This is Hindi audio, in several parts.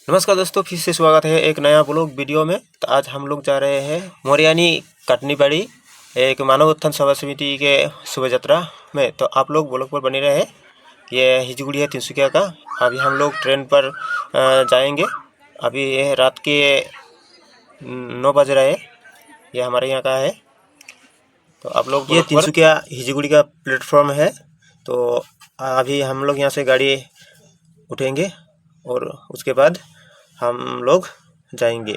नमस्कार दोस्तों, फिर से स्वागत है एक नया ब्लॉग वीडियो में। तो आज हम लोग जा रहे हैं मोरियानी कटनीबाड़ी एक मानव उत्थान सभा समिति के शोभा यात्रा में। तो आप लोग ब्लॉग पर बने रहे। ये हिजगुड़ी है तिनसुकिया का। अभी हम लोग ट्रेन पर जाएंगे। अभी रात के 9 बज रहे। ये हमारे यहाँ का है। तो आप लोग ये तिनसुकिया हिजगुड़ी का प्लेटफॉर्म है। तो अभी हम लोग यहाँ से गाड़ी उठेंगे और उसके बाद हम लोग जाएंगे।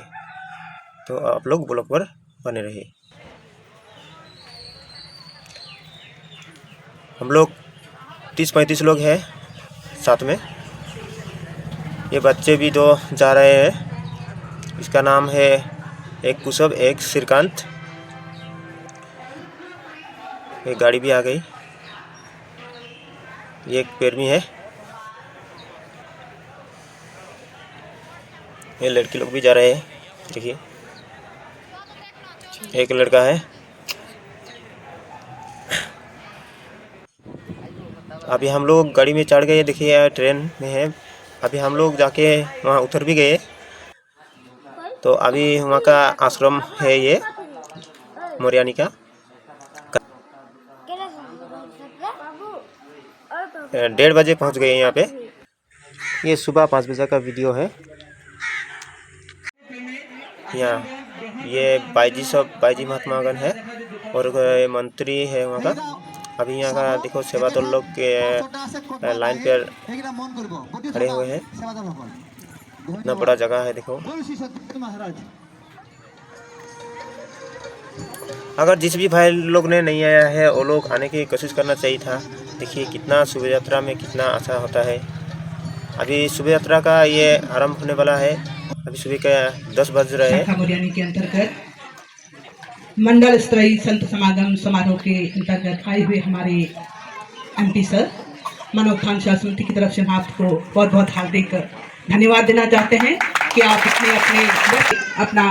तो आप लोग ब्लॉग पर बने रहिए। हम लोग 30-35 लोग हैं साथ में। ये बच्चे भी दो जा रहे हैं। इसका नाम है एक कुशव, एक श्रीकांत। एक गाड़ी भी आ गई। ये एक पेरमी है। ये लड़की लोग भी जा रहे हैं। देखिए, एक लड़का है। अभी हम लोग गाड़ी में चढ़ गए। देखिए, ट्रेन में है। अभी हम लोग जाके वहाँ उतर भी गए। तो अभी वहाँ का आश्रम है ये मोरियानी का। 1:30 बजे पहुँच गए यहाँ पे। ये सुबह 5 बजे का वीडियो है। यहाँ ये बाईजी महात्मा गण है और मंत्री है वहाँ का। अभी यहाँ का देखो, सेवादल लोग के लाइन पर खड़े हुए हैं। इतना बड़ा जगह है देखो। अगर जिस भी भाई लोग ने नहीं आया है वो लोग आने की कोशिश करना चाहिए था। देखिए कितना शोभा यात्रा में कितना अच्छा होता है। अभी शोभा यात्रा का ये आरंभ होने वाला है। अभी सुबह के 10 बज रहे हैं। मोरियानी के अंतर्गत मंडल स्तरीय संत समागम समारोह के अंतर्गत आए हुए हमारे एमपी सर मानव उत्थान सेवा समिति की तरफ से हम आपको बहुत बहुत हार्दिक धन्यवाद देना चाहते हैं कि आप इसने अपना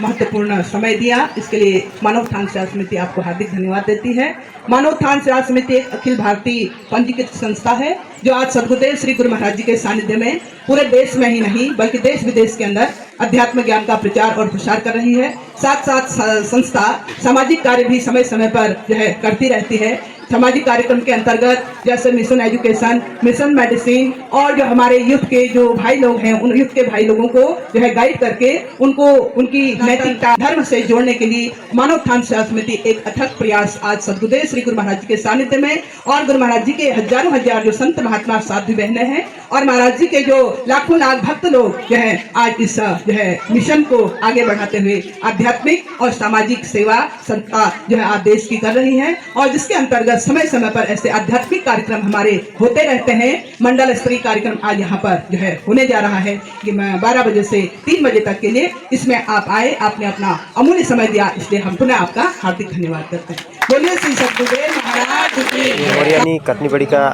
महत्वपूर्ण समय दिया। इसके लिए मानव उत्थान सेवा समिति आपको हार्दिक धन्यवाद देती है। मानव उत्थान सेवा समिति एक अखिल भारतीय पंजीकृत संस्था है जो आज सद्गुरुदेव श्री गुरु महाराज जी के सानिध्य में पूरे देश में ही नहीं बल्कि देश विदेश के अंदर अध्यात्म ज्ञान का प्रचार और प्रसार कर रही है। साथ साथ संस्था सामाजिक कार्य भी समय समय पर जो है करती रहती है। सामाजिक कार्यक्रम के अंतर्गत जैसे मिशन एजुकेशन, मिशन मेडिसिन और जो हमारे युथ के जो भाई लोग हैं उन युथ के भाई लोगों को जो है गाइड करके उनको उनकी नैतिकता धर्म से जोड़ने के लिए मानव उत्थान सेवा समिति एक अथक प्रयास आज सद्गुरुदेव श्री गुरु महाराज जी के सानिध्य में और गुरु महाराज जी के हजारों हजार जो संत महात्मा साधु बहने हैं और महाराज जी के जो लाखों लाख भक्त लोग जो है आज इस जो है मिशन को आगे बढ़ाते हुए आध्यात्मिक और सामाजिक सेवा सरकार जो है आज देश की कर रही है और जिसके अंतर्गत समय समय पर ऐसे आध्यात्मिक कार्यक्रम हमारे होते रहते हैं। मंडल स्तरीय कार्यक्रम आज यहाँ पर जो है होने जा रहा है कि मैं 12 बजे से 3 बजे तक के लिए इसमें आप आए, आपने अपना अमूल्य समय दिया, इसलिए हम पुनः आपका हार्दिक धन्यवाद करते हैं। बोलिए श्री सद्गुरुदेव महाराज की। मोरियानी कटनीबाड़ी का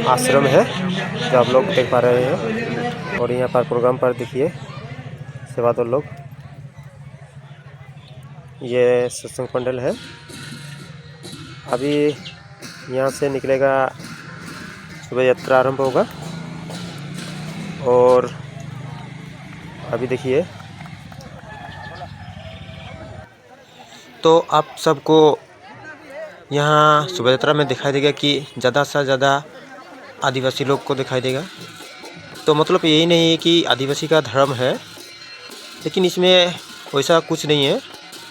आश्रम है जो आप लोग देख पा रहे हैं। और यहाँ पर प्रोग्राम पर देखिए सेवादल लोग। ये सत्संग पंडल है। अभी यहाँ से निकलेगा, सुबह यात्रा आरंभ होगा। और अभी देखिए, तो आप सबको यहाँ शोभा यात्रा में दिखाई देगा कि ज़्यादा से ज़्यादा आदिवासी लोग को दिखाई देगा। तो मतलब यही नहीं है कि आदिवासी का धर्म है, लेकिन इसमें वैसा कुछ नहीं है।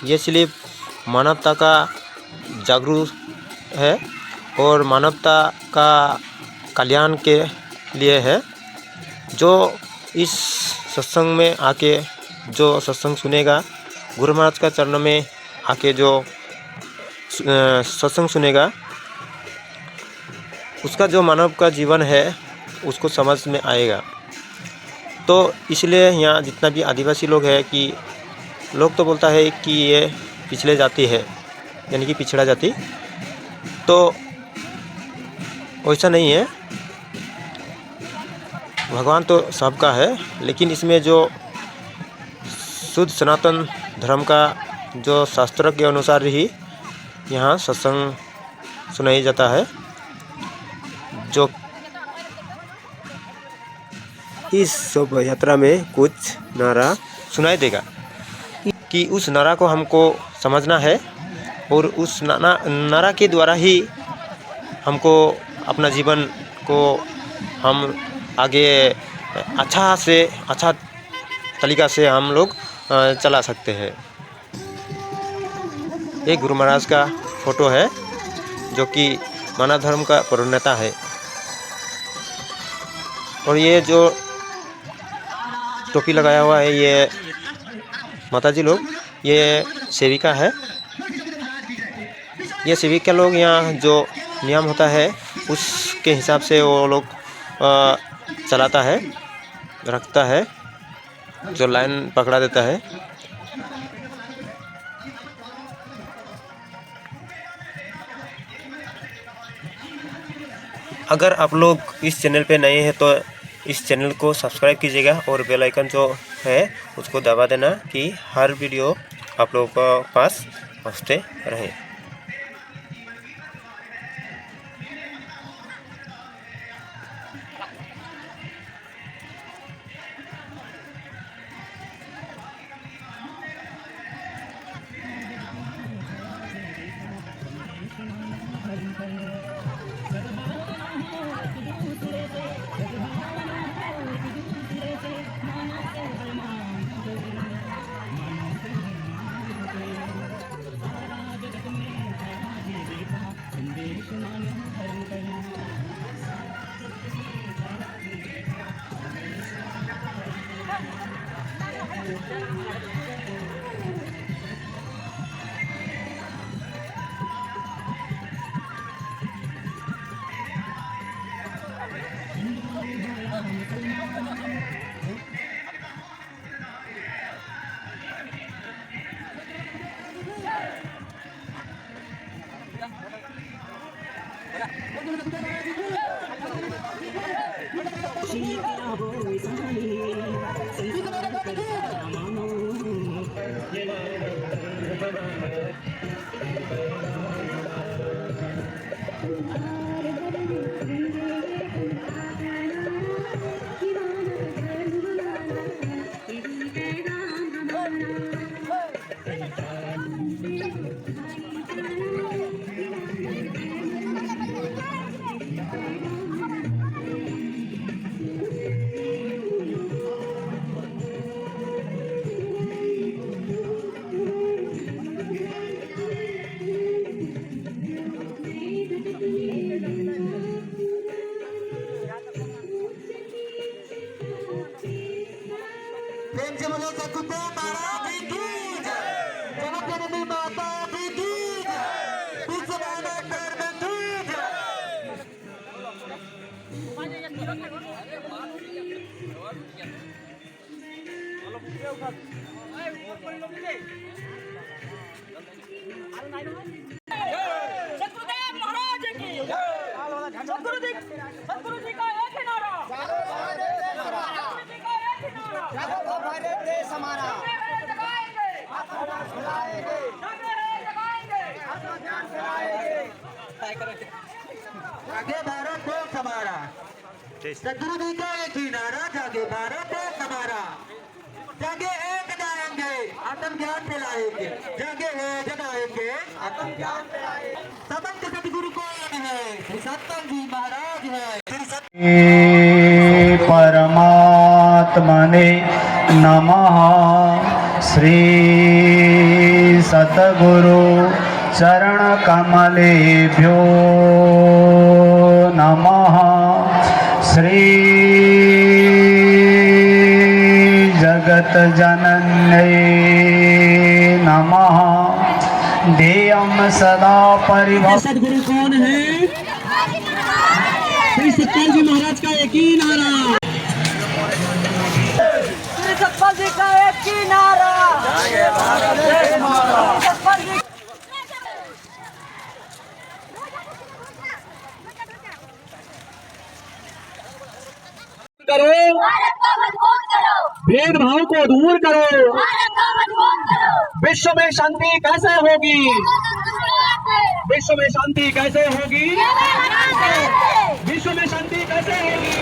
ये सिर्फ मानवता का जागरूक है और मानवता का कल्याण के लिए है। जो इस सत्संग में आके जो सत्संग सुनेगा, गुरु महाराज का चरणों में आके जो सत्संग सुनेगा, उसका जो मानव का जीवन है उसको समझ में आएगा। तो इसलिए यहाँ जितना भी आदिवासी लोग हैं कि लोग तो बोलता है कि ये पिछले जाति है, यानी कि पिछड़ा जाति। तो वैसा नहीं है। भगवान तो सबका है, लेकिन इसमें जो शुद्ध सनातन धर्म का जो शास्त्र के अनुसार ही यहाँ सत्संग सुनाई जाता है। जो इस शोभा यात्रा में कुछ नारा सुनाई देगा कि उस नारा को हमको समझना है और उस नारा के द्वारा ही हमको अपना जीवन को हम आगे अच्छा तरीका से हम लोग चला सकते हैं। ये गुरु महाराज का फोटो है जो कि मानव धर्म का प्रणेता है। और ये जो टोपी लगाया हुआ है ये माताजी लोग, ये सेविका है। ये सेविका लोग यहाँ जो नियम होता है उसके हिसाब से वो लोग चलाता है, रखता है, जो लाइन पकड़ा देता है। अगर आप लोग इस चैनल पे नए हैं तो इस चैनल को सब्सक्राइब कीजिएगा और बेल आइकन जो है उसको दबा देना कि हर वीडियो आप लोगों के पास पहुँचते रहे। सतगुरु जी का एक ही नारा, सतगुरु जी का एक ही नारा, देश हमारा जागे भारत देश हमारा, सतगुरु जी का एक ही नारा, जागे भारत देश हमारा, जागे एक जाएंगे आत्म ज्ञान फैलाएंगे, जागे जगाएंगे आत्म ज्ञान फैलाएंगे। समस्त सतगुरु कौन है? श्री सत्संग जी महाराज है। परमात्मने नमः। श्री सतगुरु चरण कमलेभ्यो नमः। श्री जगत जनन्यै नमः। देयम सदा परिभव। सदगुरु कौन है? श्री सत्संग जी महाराज का एक ही नारा, श्री सत्संग जी का एक ही नारा, जागे भारत देश हमारा। करो, भेदभाव को दूर करो, विश्व में शांति कैसे होगी? विश्व में शांति कैसे होगी? विश्व में शांति कैसे होगी?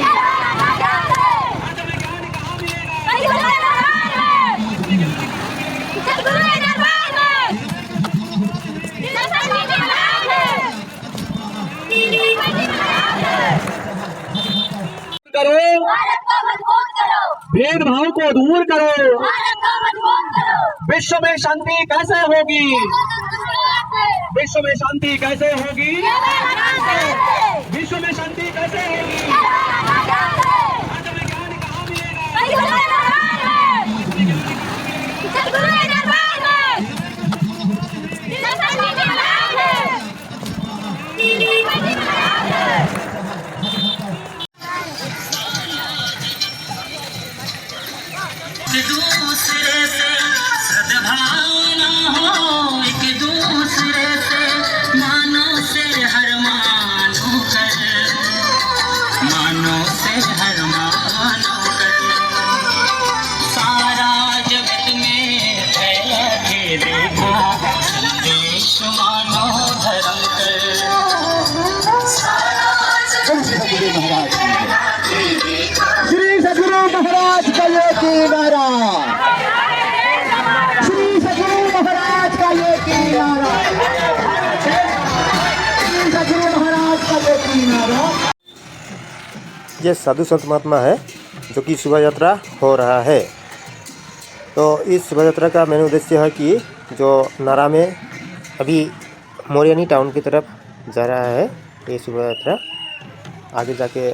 भेदभाव को दूर करो। विश्व में शांति कैसे होगी? विश्व में शांति कैसे होगी? विश्व में शांति कैसे होगी? आत्मज्ञान कहाँ मिलेगा? एक दूसरे से सद्भावना हो, एक दूसरे से मानो से हर मानो कर, मानो से हर मानो कर, सारा जगत में फैला के देखो संदेश मानो धर्म कर, सारा जगत में फैला के देखो। श्री सद्गुरु महाराज का ये की नारा, श्री सद्गुरु महाराज का ये की नारा, श्री सद्गुरु महाराज का ये की नारा। ये साधु संत महात्मा है जो कि शोभा यात्रा हो रहा है। तो इस शोभा यात्रा का मेन उद्देश्य है कि जो नारा में अभी मोरियानी टाउन की तरफ जा रहा है, ये शोभा यात्रा आगे जाके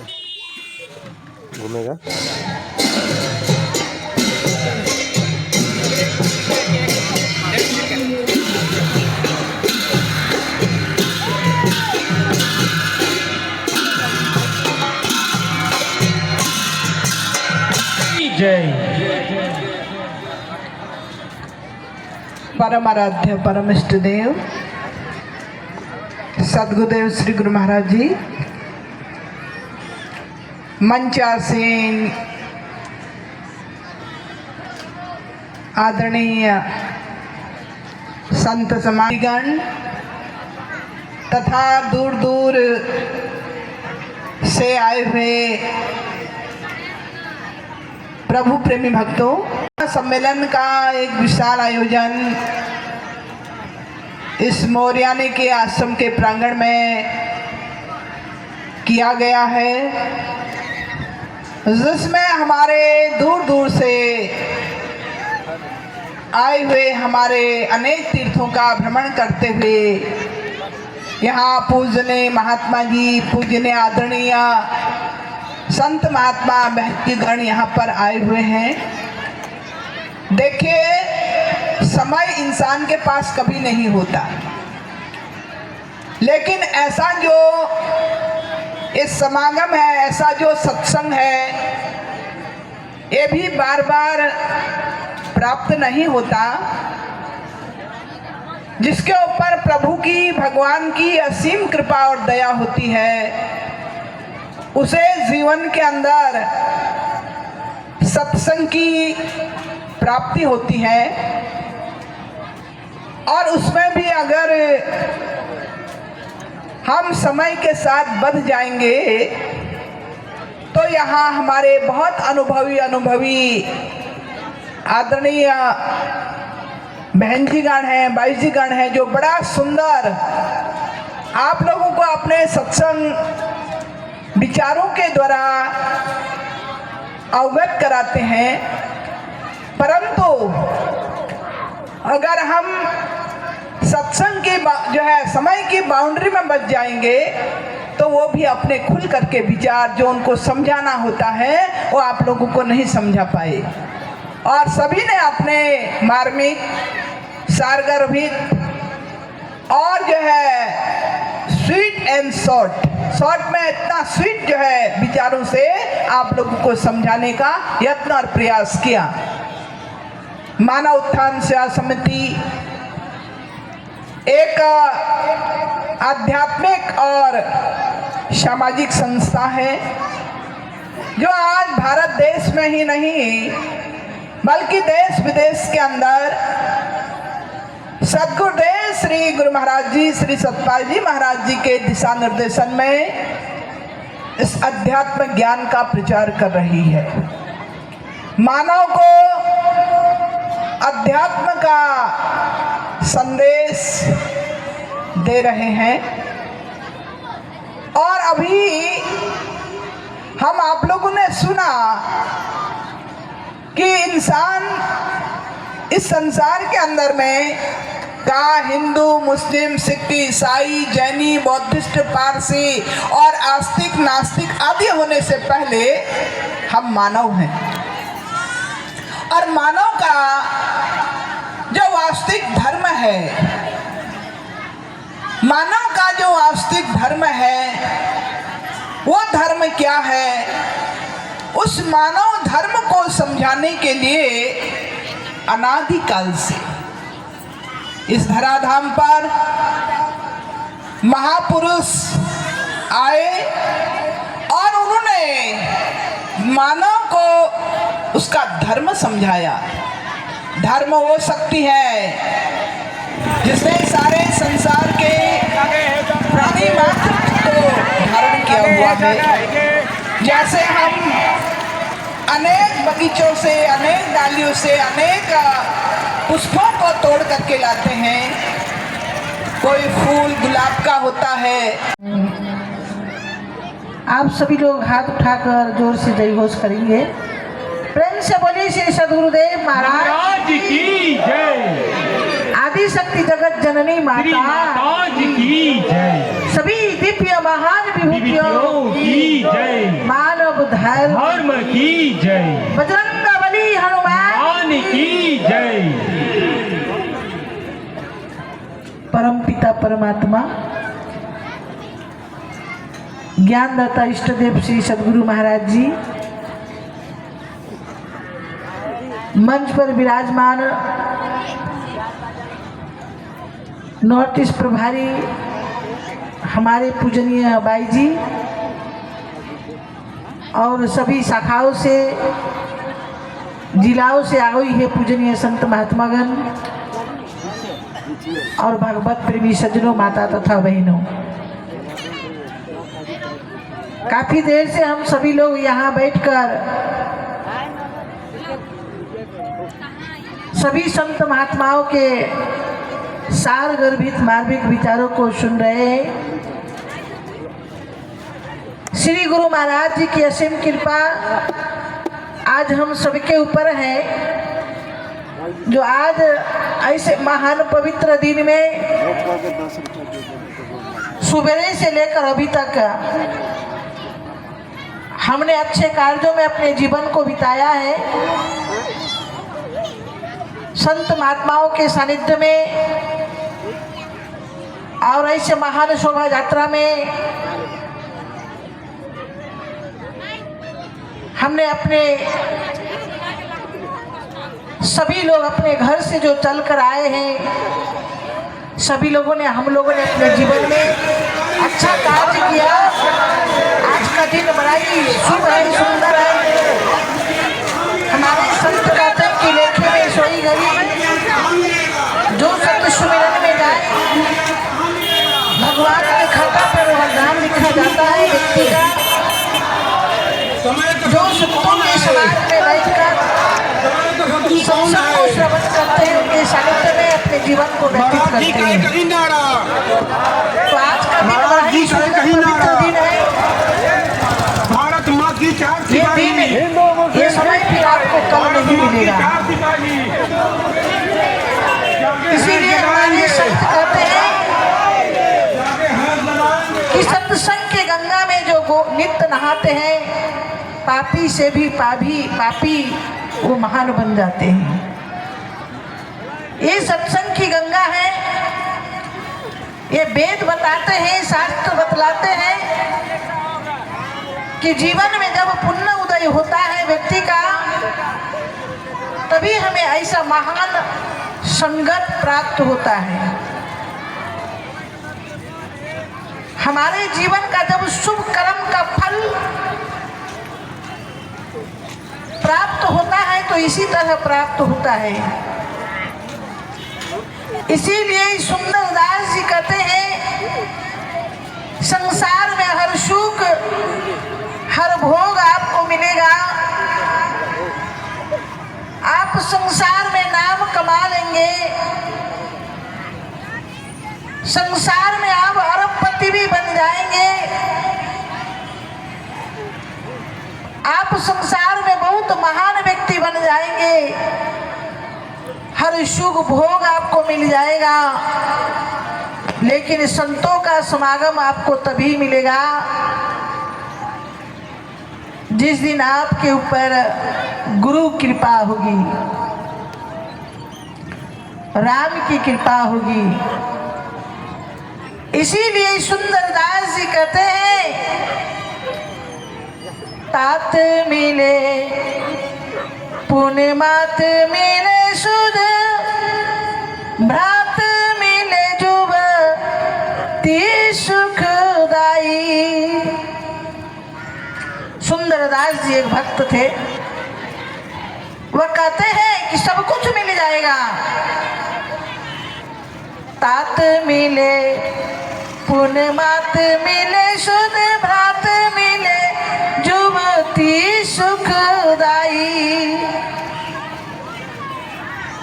घूमेगा। परम आराध्य परम इष्ट देव सद्गुरुदेव श्री गुरु महाराज जी, मंचासीन आदरणीय संत समाजगण तथा दूर दूर से आए हुए प्रभु प्रेमी भक्तों, सम्मेलन का एक विशाल आयोजन इस मोरियानी के आश्रम के प्रांगण में किया गया है, जिसमें हमारे दूर दूर से आए हुए हमारे अनेक तीर्थों का भ्रमण करते हुए यहाँ पूजने महात्मा जी, पूजने आदरणीय संत महात्मा भक्तगण यहाँ पर आए हुए हैं। देखिए, समय इंसान के पास कभी नहीं होता, लेकिन ऐसा जो इस समागम है, ऐसा जो सत्संग है, ये भी बार बार प्राप्त नहीं होता, जिसके ऊपर प्रभु की, भगवान की असीम कृपा और दया होती है, उसे जीवन के अंदर सत्संग की प्राप्ति होती है। और उसमें भी अगर हम समय के साथ बढ़ जाएंगे तो यहाँ हमारे बहुत अनुभवी आदरणीय बहन जी गण हैं, भाई जी गण हैं, जो बड़ा सुंदर आप लोगों को अपने सत्संग विचारों के द्वारा अवगत कराते हैं। परंतु अगर हम सत्संग की जो है समय की बाउंड्री में बच जाएंगे तो वो भी अपने खुल करके विचार जो उनको समझाना होता है वो आप लोगों को नहीं समझा पाए। और सभी ने अपने मार्मिक, सारगर्भित और जो है स्वीट एंड शॉर्ट में इतना स्वीट जो है विचारों से आप लोगों को समझाने का यत्न और प्रयास किया। मानव उत्थान सेवा समिति एक आध्यात्मिक और सामाजिक संस्था है जो आज भारत देश में ही नहीं बल्कि देश विदेश के अंदर सद्गुरुदेव श्री गुरु महाराज जी, श्री सतपाल जी महाराज जी के दिशा निर्देशन में इस अध्यात्म ज्ञान का प्रचार कर रही है। मानव को अध्यात्म का संदेश दे रहे हैं। और अभी हम आप लोगों ने सुना कि इंसान इस संसार के अंदर में का हिंदू, मुस्लिम, सिख, ईसाई, जैनी, बौद्धिस्ट, पारसी और आस्तिक, नास्तिक आदि होने से पहले हम मानव हैं। और मानव का जो वास्तविक धर्म है, मानव का जो वास्तविक धर्म है, वो धर्म क्या है? उस मानव धर्म को समझाने के लिए अनादिकाल से इस धराधाम पर महापुरुष आए और उन्होंने मानव को उसका धर्म समझाया। धर्म वो शक्ति है जिसने सारे संसार के प्राणी मात्र को धारण किया हुआ है। जैसे हम अनेक बगीचों से, अनेक डालियों से अनेक पुष्पों को तोड़ करके लाते हैं, कोई फूल गुलाब का होता है। आप सभी लोग हाथ उठाकर जोर से जय घोष करेंगे। प्रेम से बोलिए श्री सद्गुरुदेव महाराज की जय। आदि शक्ति जगत जननी माता की जय। सभी दिव्य महान विभूतियों की जय। मानव धर्म की जय। बजरंगबली हनुमान की जय। परम पिता परमात्मा ज्ञानदाता इष्ट देव श्री सद्गुरु महाराज जी, मंच पर विराजमान नॉर्थ ईस्ट प्रभारी हमारे पूजनीय बाई जी और सभी शाखाओं से, जिलाओं से आई है पूजनीय संत महात्मागण और भगवत प्रेमी सज्जनों, माता तथा बहनों, काफी देर से हम सभी लोग यहाँ बैठकर सभी संत महात्माओं के सार गर्भित मार्मिक विचारों को सुन रहे हैं। श्री गुरु महाराज जी की असीम कृपा आज हम सबके ऊपर है, जो आज ऐसे महान पवित्र दिन में सुबह से लेकर अभी तक हमने अच्छे कार्यों में अपने जीवन को बिताया है। संत महात्माओं के सानिध्य में और ऐसे महान शोभा यात्रा में हमने अपने सभी लोग अपने घर से जो चल कर आए हैं, सभी लोगों ने, हम लोगों ने अपने जीवन में अच्छा कार्य किया। आज का दिन बड़ा ही शुभ है, सुंदर है। हमारे संत कहते हैं कि लेखे में सोई गई, जो संत सुमिरन में जाए भगवान के खाता पर वह नाम लिखा जाता है व्यक्ति का। जो संतों के समाज में बैठकर सत्संग को श्रवण करते हैं, उनके सानिध्य में अपने जीवन को व्यतीत करते हैं। तो आज का दिन बड़ा ही सुंदर पवित्र दिन है। ये दिन, ये समय फिर आपको कल नहीं मिलेगा। इसीलिए हमारे संत कहते हैं कि सत्संग के गंगा में जो नित्य नहाते हैं, पापी से भी पापी वो महान बन जाते हैं। ये सत्संग की गंगा है। ये वेद बताते हैं, शास्त्र बतलाते हैं कि जीवन में जब पुण्य उदय होता है व्यक्ति का, तभी हमें ऐसा महान संगत प्राप्त होता है। हमारे जीवन का जब शुभ कर्म का फल प्राप्त होता है तो इसी तरह प्राप्त होता है। इसीलिए सुंदर दास जी कहते हैं, संसार में हर सुख हर भोग आपको मिलेगा। आप संसार में नाम कमा लेंगे, संसार में आप अरबपति भी बन जाएंगे। आप संसार में बहुत महान व्यक्ति बन जाएंगे। जाएंगे, हर सुख भोग आपको मिल जाएगा, लेकिन संतों का समागम आपको तभी मिलेगा जिस दिन आपके ऊपर गुरु कृपा होगी, राम की कृपा होगी। इसीलिए सुंदरदास जी कहते हैं, तात मिले पुण्य मात मिले सुध, भ्रात मिले जुब ती सुखदाई। सुंदरदास जी एक भक्त थे, वह कहते हैं कि सब कुछ मिल जाएगा, तात मिले पुण्य मात मिले सुध, भ्रात मिले जुबती सुखदाई।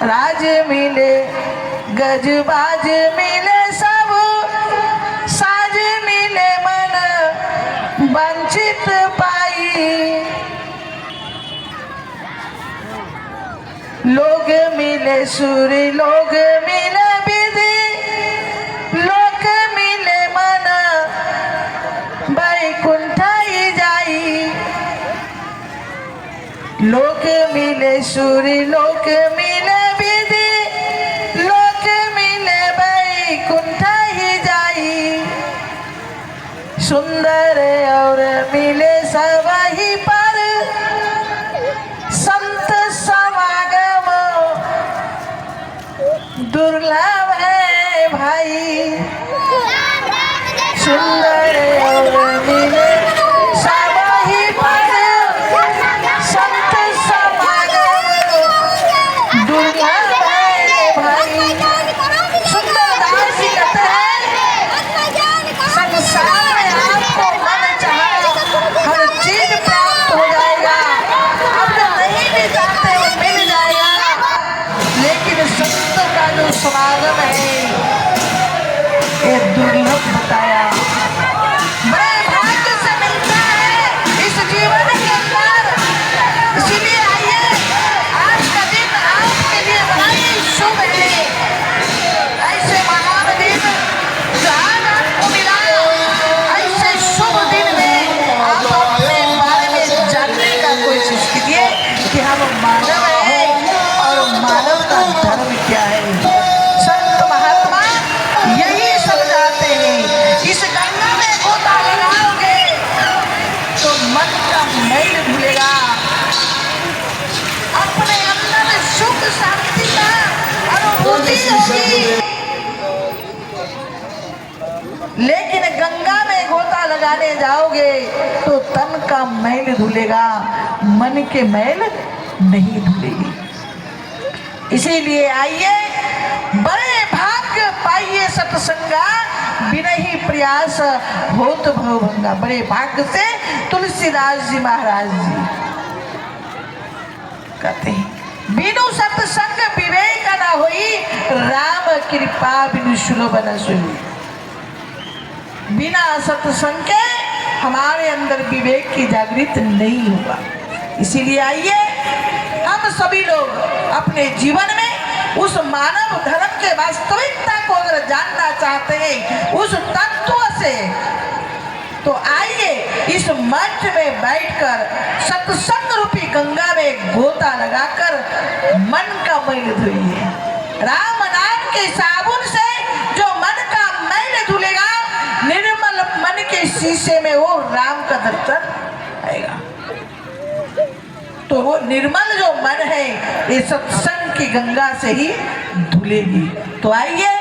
राज मिले गजबाज मिले सब, साज मिले मन वंचित पाई। लोग मिले सूर्य लोग मिले विधि, लोक मिले मन बैकुंठाई जाई। लोक मिले सूर्य लोक मिले विधि, लोक मिले बैकुंठाई जाई। सुंदर और मिले सब ही पर, संत समागम दुर्लभ है भाई। सुंदर और मिले सब ही पर, संत समागम दुर्लभ है भाई। सुंदरदास जी कहते हैं, संसार में आपको मन चाहे हर चीज प्राप्त हो जाएगा, आप जो नहीं भी चाहते वो मिल जाएगा, लेकिन संतों का जो समागम है ये दुर्लभ बताया, बड़े भाग्य से मिलता है इस जीवन के अंदर। इसीलिए आइए, आज का दिन आपके लिए बड़ा ही शुभ है। ऐसे महान दिन जो आज आपको मिला, ऐसे शुभ दिन में आप अपने बारे में जानने का कोशिश कीजिए कि हम मानव हैं और मानव का धर्म क्या है। संत महात्मा यही समझाते हैं, इस गंगा में गोता लगाओगे तो मन का मैल धुलेगा, अपने अंदर सुख शांति का अनुभूति होगी। लेकिन गंगा में गोता लगाने जाओगे तो तन का मैल धुलेगा, मन के मैल नहीं धुलेगी। इसीलिए आइए, बड़े भाग्य पाइए सत्संगा, बिना ही प्रयास होत भवभंगा। बड़े भाग्य से तुलसीदास जी महाराज जी कहते हैं, बिनु सत्संग विवेक न होई, राम कृपा बिनु सुलभ न सोई। बिना सत्संग के हमारे अंदर विवेक की जागृत नहीं होगा। इसीलिए आइए, हम सभी लोग अपने जीवन में उस मानव धर्म के वास्तविकता को अगर जानना चाहते हैं, उस तत्व से, तो आइए इस मंच में बैठकर सत्संग रूपी गंगा में गोता लगाकर मन का मैल धुलिए। राम नाम के साबुन से जो मन का मैल धुलेगा, निर्मल मन के शीशे में वो राम का दर्शन आएगा। तो वो निर्मल जो मन है ये सत्संग की गंगा से ही धुलेगी। तो आइए,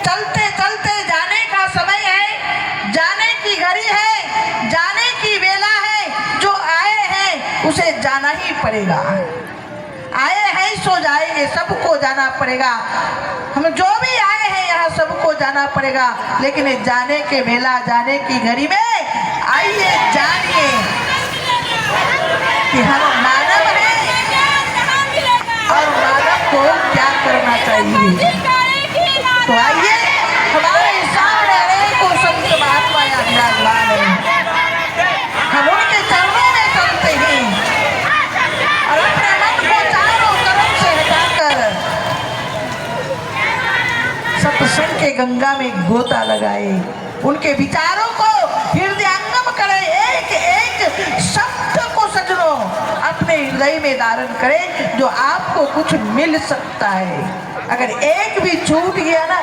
चलते चलते जाने का समय है, जाने की घड़ी है, जाने की वेला है। जो आए हैं उसे जाना ही पड़ेगा, आए हैं सो जाएंगे, सबको जाना पड़ेगा। हम जो भी आए हैं यहाँ सबको जाना पड़ेगा, लेकिन जाने के वेला, जाने की घड़ी में आइए जानिए कि हम मानव हैं और मानव को क्या करना चाहिए। तो आइए, हमारे सामने अनेकों संत महात्मा या विराजमान हैं, हम उनके चरणों में चलते हैं और अपने मन को चाहे के गंगा में गोता लगाए, उनके विचारों को हृदयंगम करे, एक एक शब्द को सजनों अपने हृदय में धारण करे जो आपको कुछ मिल सकता है। अगर एक भी छूट गया ना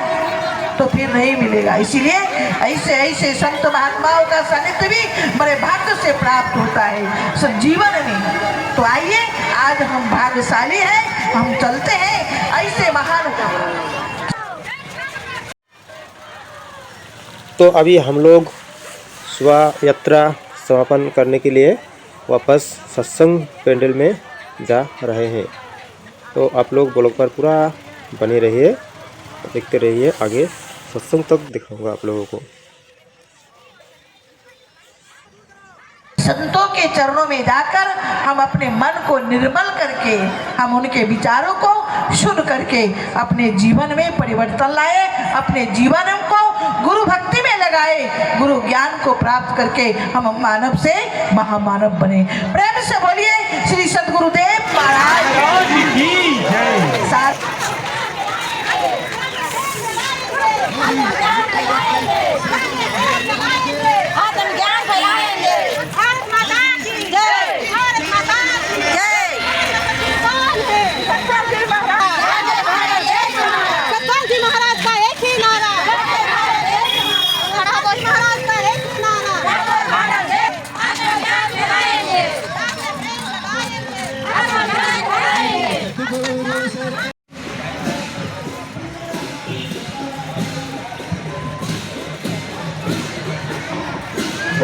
तो फिर नहीं मिलेगा। इसीलिए ऐसे ऐसे संत महात्माओं का सानिध्य भी बड़े भाग्य से प्राप्त होता है सब जीवन में। तो आइए, आज हम भाग्यशाली हैं, हम चलते हैं ऐसे महान। तो अभी हम लोग शोभा यात्रा समापन करने के लिए वापस सत्संग पेंडल में जा रहे हैं। तो आप लोग ब्लॉग पर पूरा बने रहिए, देखते रहिए, आगे सत्संग तक दिखाऊंगा आप लोगों को। संतों के चरणों में जाकर हम अपने मन को निर्मल करके, हम उनके विचारों को शुद्ध करके अपने जीवन में परिवर्तन लाए, अपने जीवन को गुरु भक्ति में लगाए, गुरु ज्ञान को प्राप्त करके हम मानव से महामानव बने। प्रेम से बोलिए श्री सद्गुरुदेव महाराज की जय।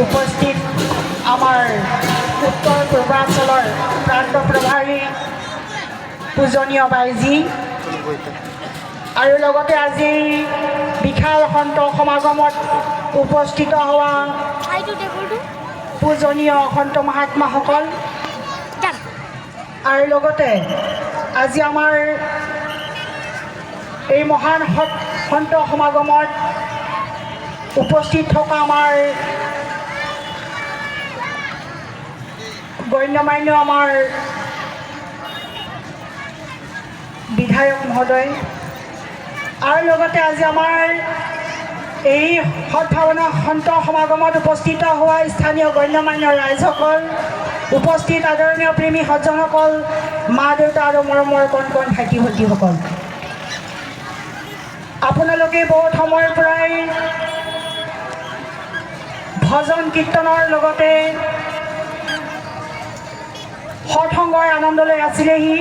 উপস্থিত আমাৰ উত্তৰ পূৰ্বাঞ্চলৰ প্ৰান্ত প্ৰভাৰী পূজনীয় বাইজী আৰু লগতে আজি বিশাল সন্ত সমাগমত উপস্থিত হোৱা পূজনীয় সন্ত মহাত্মাসকল আৰু লগতে আজি আমাৰ এই মহান সন্ত সমাগমত উপস্থিত থকা আমাৰ গণ্যমান্য আমাৰ বিধায়ক মহোদয় আৰু লগতে আজি আমাৰ এই সদ্ভাৱনা সন্ত সমাগমত উপস্থিত হোৱা স্থানীয় গণ্যমান্য ৰাইজসকল, উপস্থিত আদৰণীয় প্ৰেমী সজ্জনসকল, মা দেউতা আৰু মৰমৰ কণ কণ ভাইটি ভণ্টিসকল, আপোনালোকে বহুত সময়ৰ পৰাই ভজন কীৰ্তনৰ লগতে সৎসংগৰ আনন্দ লৈ আছিলেহি।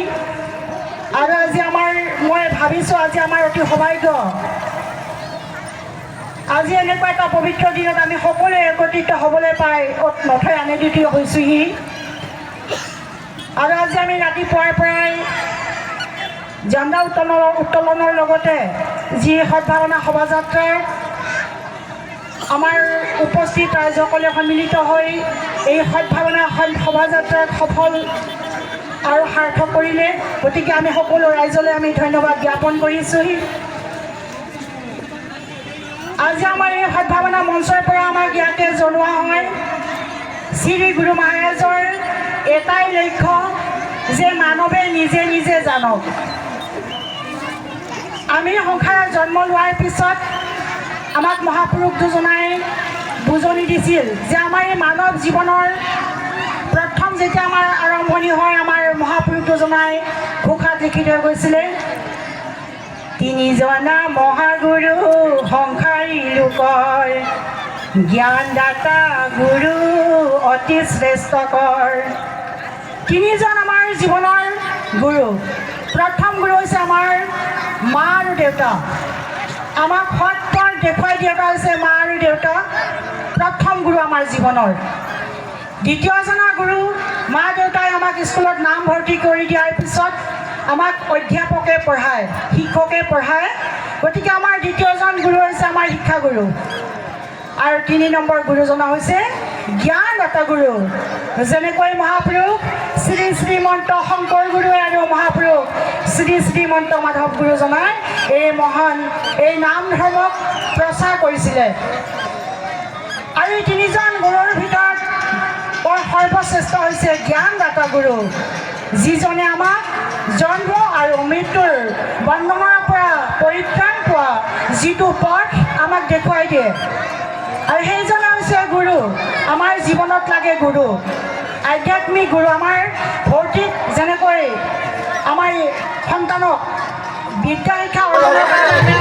আৰু আজি মই ভাবিছোঁ আজি আমাৰ অতি সৌভাগ্য, আজি এনেকুৱা এটা পবিত্ৰ দিনত আমি সকলোৱে একত্ৰিত হ'বলৈ পাই নথৈ আনন্দিত হৈছোঁহি। আৰু আজি আমি ৰাতিপুৱাৰ পৰাই ঝাণ্ডা উত্তোলনৰ লগতে যি সদ্ভাৱনা শোভাযাত্ৰাৰ আমাৰ উপস্থিত ৰাইজসকলে সন্মিলিত হৈ এই সদ্ভাৱনা শোভাযাত্ৰাক সফল আৰু সাৰ্থক কৰিলে, গতিকে আমি সকলো ৰাইজলৈ আমি ধন্যবাদ জ্ঞাপন কৰিছোঁহি। আজি আমাৰ এই সদ্ভাৱনা মঞ্চৰ পৰা আমাক ইয়াতে জনোৱা হয়, শ্ৰী গুৰু মহাৰাজৰ এটাই লক্ষ্য যে মানৱে নিজে নিজে জানক। আমি সংসাৰত জন্ম লোৱাৰ পিছত আমাক মহাপুৰুষ দুজনাই বুজনি দিছিল যে আমাৰ এই মানৱ জীৱনৰ প্ৰথম যেতিয়া আমাৰ আৰম্ভণি হয়, আমাৰ মহাপুৰুষ দুজনাই ঘোষাত লিখি থৈ গৈছিলে, তিনিজনা মহাগুৰু সংসাৰী লোকৰ, জ্ঞানদাতা গুৰু অতি শ্ৰেষ্ঠকৰ। তিনিজন আমাৰ জীৱনৰ গুৰু। প্ৰথম গুৰু হৈছে আমাৰ মা আৰু দেউতা। আমাক সৎ পথ দেখুৱাই দিয়াটা হৈছে মা আৰু দেউতা, প্ৰথম গুৰু আমাৰ জীৱনৰ। দ্বিতীয়জনা গুৰু মা দেউতাই আমাক স্কুলত নাম ভৰ্তি কৰি দিয়াৰ পিছত আমাক অধ্যাপকে পঢ়ায়, শিক্ষকে পঢ়ায়, গতিকে আমাৰ দ্বিতীয়জন গুৰু হৈছে আমাৰ শিক্ষাগুৰু। আৰু ৩ নম্বৰ গুৰুজনা হৈছে জ্ঞানদাতা গুৰু, যেনেকৈ মহাপুৰুষ শ্ৰী শ্ৰীমন্ত শংকৰ গুৰু আৰু মহাপুৰুষ শ্ৰী শ্ৰীমন্ত মাধৱ গুৰুজনাই এই নাম ধৰ্মক প্ৰচাৰ কৰিছিলে। আৰু এই তিনিজন গুৰুৰ ভিতৰত সৰ্বশ্ৰেষ্ঠ হৈছে জ্ঞানদাতা গুৰু, যিজনে আমাক জন্ম আৰু মৃত্যুৰ বন্ধনৰ পৰা পৰিত্ৰাণ পোৱা যিটো পথ আমাক দেখুৱাই দিয়ে আৰু সেইজনে হৈছে গুৰু আমাৰ জীৱনত লাগে গুৰু আধ্যাত্মিক গুৰু আমাৰ ভৌতিক যেনেকৈ আমাৰ সন্তানক বিদ্যা শিক্ষা অৰ্জনৰ কাৰণে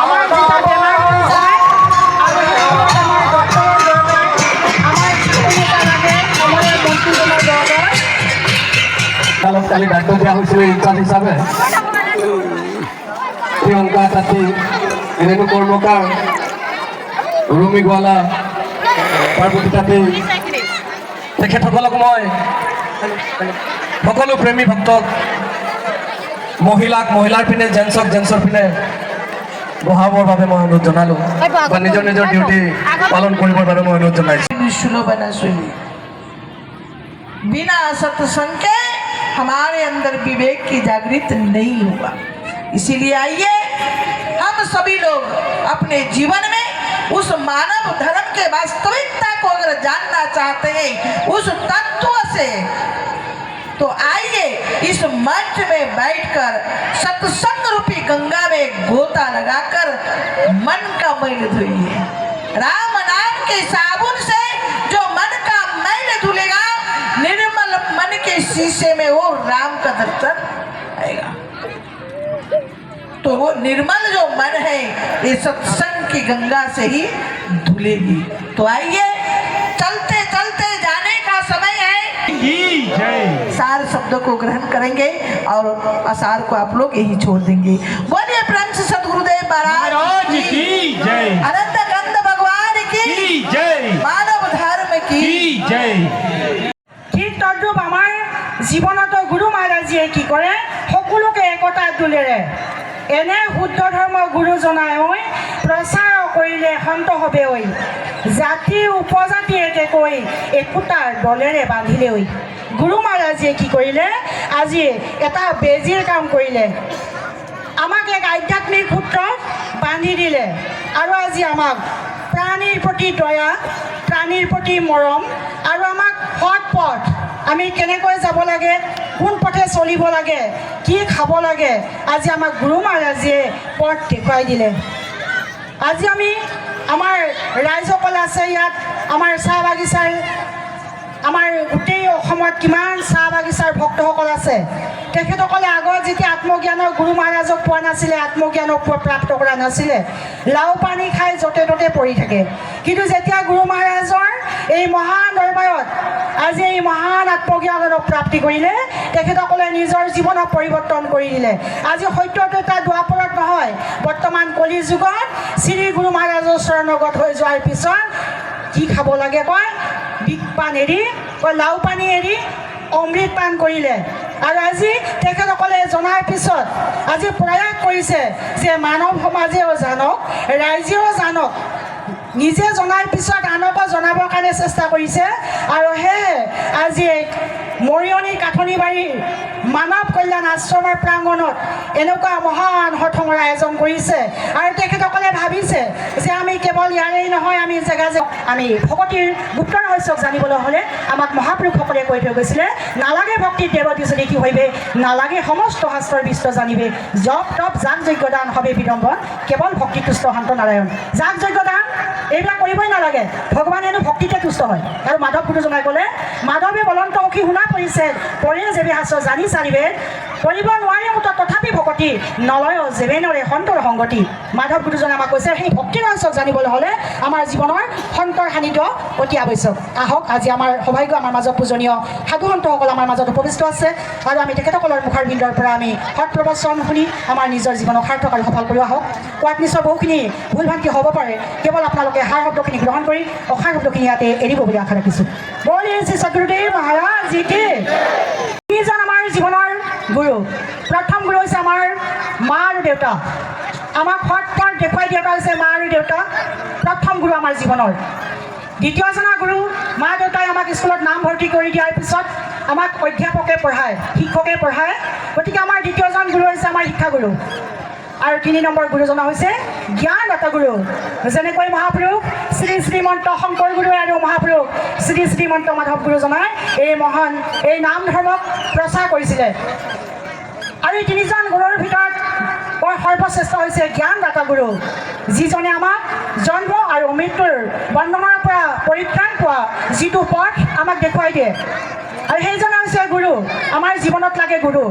আমাৰ যেতিয়া বেমাৰ হৈ যায় আৰু সেই সময়ত আমাৰ ডক্তৰৰ দৰকাৰ আমাৰ চিকিৎসা লাগে সময়ৰ মন্ত্ৰীজনৰ দৰকাৰ কালি দায়িত্ব দিয়া হৈছিল ইনচাৰ্জ হিচাপে প্ৰিয়ংকা তাঁতী ৰেণু কৰ্মকাৰ ৰুমি গোৱালা পাৰ্বতী তাঁতী তেখেতসকলক মই সকলো প্ৰেমী ভক্তক মহিলাৰ পিনে জেন্টছৰ পিনে বহাবৰ বাবে মই অনুৰোধ জনালোঁ বা নিজৰ ডিউটি পালন কৰিবৰ বাবে মই অনুৰোধ জনাইছোঁ सुनो बना सुनी बिना सत्संग के हमारे अंदर विवेक की जागृत नहीं हुआ इसीलिए आइए हम सभी लोग अपने जीवन में उस मानव धर्म के वास्तविकता को अगर जानना चाहते हैं उस तत्व से तो आइए इस मंच में बैठकर सत्संग रूपी गंगा में गोता लगाकर मन का मैल धोइए राम नाम के साबुन से जो मन का मैल धुलेगा निर्मल मन के शीशे में वो राम का दर्शन आएगा तो वो निर्मल जो मन है ये सत्संग की गंगा से ही धुलेगी तो आइए चलते चलते जाने का समय है सार शब्दों को ग्रहण करेंगे और असार को आप लोग यही छोड़ देंगे बोलिए प्रेम से सदगुरुदेव महाराज की जय अनंत कंद भगवान की जय मानव धर्म की जय ঠিক তদ্ৰূপ আমাৰ জীৱনতো গুৰু মহাৰাজীয়ে কি কৰে সকলোকে একতা তোলেৰে এনে শুদ্ধ ধৰ্ম গুৰু জনাই হৈ প্ৰচাৰ কৰিলে সন্ত হবে হৈ জাতি উপজাতি একেকৈ একোটাৰ দলেৰে বান্ধিলে হৈ গুৰু মহাৰাজীয়ে কি কৰিলে আজি এটা বেজীৰ কাম কৰিলে আমাক এক আধ্যাত্মিক সূত্ৰত বান্ধি দিলে আৰু আজি আমাক প্ৰাণীৰ প্ৰতি দয়া প্ৰাণীৰ প্ৰতি মৰম আৰু আমাক সৎ পথ আমি কেনেকৈ যাব লাগে কোন পথে চলিব লাগে কি খাব লাগে আজি আমাক গুৰু মহাৰাজীয়ে পথ দেখুৱাই দিলে আজি আমি আমাৰ ৰাইজসকল আছে ইয়াত আমাৰ চাহ বাগিচাৰ আমাৰ গোটেই অসমত কিমান চাহ বাগিচাৰ ভক্তসকল আছে তেখেতসকলে আগত যেতিয়া আত্মজ্ঞানৰ গুৰু মহাৰাজক পোৱা নাছিলে আত্মজ্ঞানক প্ৰাপ্ত কৰা নাছিলে লাও পানী খাই য'তে ত'তে পৰি থাকে কিন্তু যেতিয়া গুৰু মহাৰাজৰ এই মহান দৰবাৰত আজি এই মহান আত্মজ্ঞানক প্ৰাপ্তি কৰিলে তেখেতসকলে নিজৰ জীৱনক পৰিৱৰ্তন কৰি দিলে আজি সত্যটো এটা দুৱাপৰত নহয় বৰ্তমান কলি যুগত শ্ৰী গুৰু মহাৰাজৰ চৰণগত হৈ যোৱাৰ পিছত কি খাব লাগে কয় বিষ পান এৰি কয় লাও পানী এৰি অমৃত পান কৰিলে আৰু আজি তেখেতসকলে জনাৰ পিছত আজি প্ৰয়াস কৰিছে যে মানৱ সমাজেও জানক ৰাইজেও জানক নিজে জনাৰ পিছত আনকো জনাবৰ কাৰণে চেষ্টা কৰিছে আৰু সেয়ে আজি মৰিয়নি কাঠনিবাৰী মানৱ কল্যাণ আশ্ৰমৰ প্ৰাংগণত এনেকুৱা মহান হঠঙৰ আয়োজন কৰিছে আৰু তেখেতসকলে ভাবিছে যে আমি কেৱল ইয়াৰেই নহয় আমি জেগা আমি ভকতিৰ গুপ্ত ৰহস্যক জানিবলৈ হ'লে আমাক মহাপুৰুষসকলে কৈ থৈ গৈছিলে নালাগে ভক্তিৰ দেৱতী যদি কি হইবে নালাগে সমস্ত শাস্ত্ৰৰ বিস্ত জানিবে জপ তপ যাগ যজ্ঞ দান হবে বিডম্বন কেৱল ভক্তি তুষ্ট শান্ত নাৰায়ণ যাগ যজ্ঞ দান এইবিলাক কৰিবই নালাগে ভগৱানেনো ভক্তিতে তুষ্ট হয় আৰু মাধৱ গুৰুজনাই ক'লে মাধৱে বলন্ত অখি শুনা পৰিছে পৰে যেবে হাস্য জানি চাৰিবে কৰিব নোৱাৰে মুঠ তথাপি ভকতি নলয় যেবেনৰে সন্তৰ সংগতি মাধৱ গুৰুজনে আমাক কৈছে সেই ভক্তিৰ ৰহস্যক জানিবলৈ হ'লে আমাৰ জীৱনৰ সন্তৰ সান্নিধ্য অতি আৱশ্যক আহক আজি আমাৰ সৌভাগ্য আমাৰ মাজত পূজনীয় সাধু সন্তসকল আমাৰ মাজত উপবিষ্ট আছে আৰু আমি তেখেতসকলৰ মুখাৰ বিন্দৰ পৰা আমি সৎ প্ৰবচন শুনি আমাৰ নিজৰ জীৱনক সাৰ্থক আৰু সফল কৰি আহক কোৱাত নিশ্চয় বহুখিনি ভুল ভ্ৰান্তি হ'ব পাৰে কেৱল আপোনালোকে সাৰ শব্দখিনি গ্ৰহণ কৰি অসাৰ শব্দখিনি ইয়াতে এৰিব বুলি আশা ৰাখিছোঁ বলি শ্ৰী সদগুৰুদেৱ মহাৰাজ জি কি তিনিজন আমাৰ জীৱনৰ গুৰু প্ৰথম গুৰু হৈছে আমাৰ মা আৰু দেউতা আমাক সৎ পথ দেখুৱাই দিয়াটা হৈছে মা আৰু দেউতা প্ৰথম গুৰু আমাৰ জীৱনৰ দ্বিতীয়জনা গুৰু মা দেউতাই আমাক স্কুলত নাম ভৰ্তি কৰি দিয়াৰ পিছত আমাক অধ্যাপকে পঢ়ায় শিক্ষকে পঢ়ায় গতিকে আমাৰ দ্বিতীয়জন গুৰু হৈছে আমাৰ শিক্ষাগুৰু আৰু 3 নম্বৰ গুৰুজনা হৈছে জ্ঞানদাতা গুৰু যেনেকৈ মহাপুৰুষ শ্ৰী শ্ৰীমন্ত শংকৰ গুৰু আৰু মহাপুৰুষ শ্ৰী শ্ৰীমন্ত মাধৱ গুৰুজনাই এই মহান এই নাম ধৰ্মক প্ৰচাৰ কৰিছিলে আৰু এই তিনিজন গুৰুৰ ভিতৰত সৰ্বশ্ৰেষ্ঠ হৈছে জ্ঞানদাতা গুৰু, যিজনে আমাক জন্ম আৰু মৃত্যুৰ বন্ধনৰ পৰা পৰিত্ৰাণ পোৱা যিটো পথ আমাক দেখুৱাই দিয়ে, আৰু সেইজনে হৈছে গুৰু। আমাৰ জীৱনত লাগে গুৰু,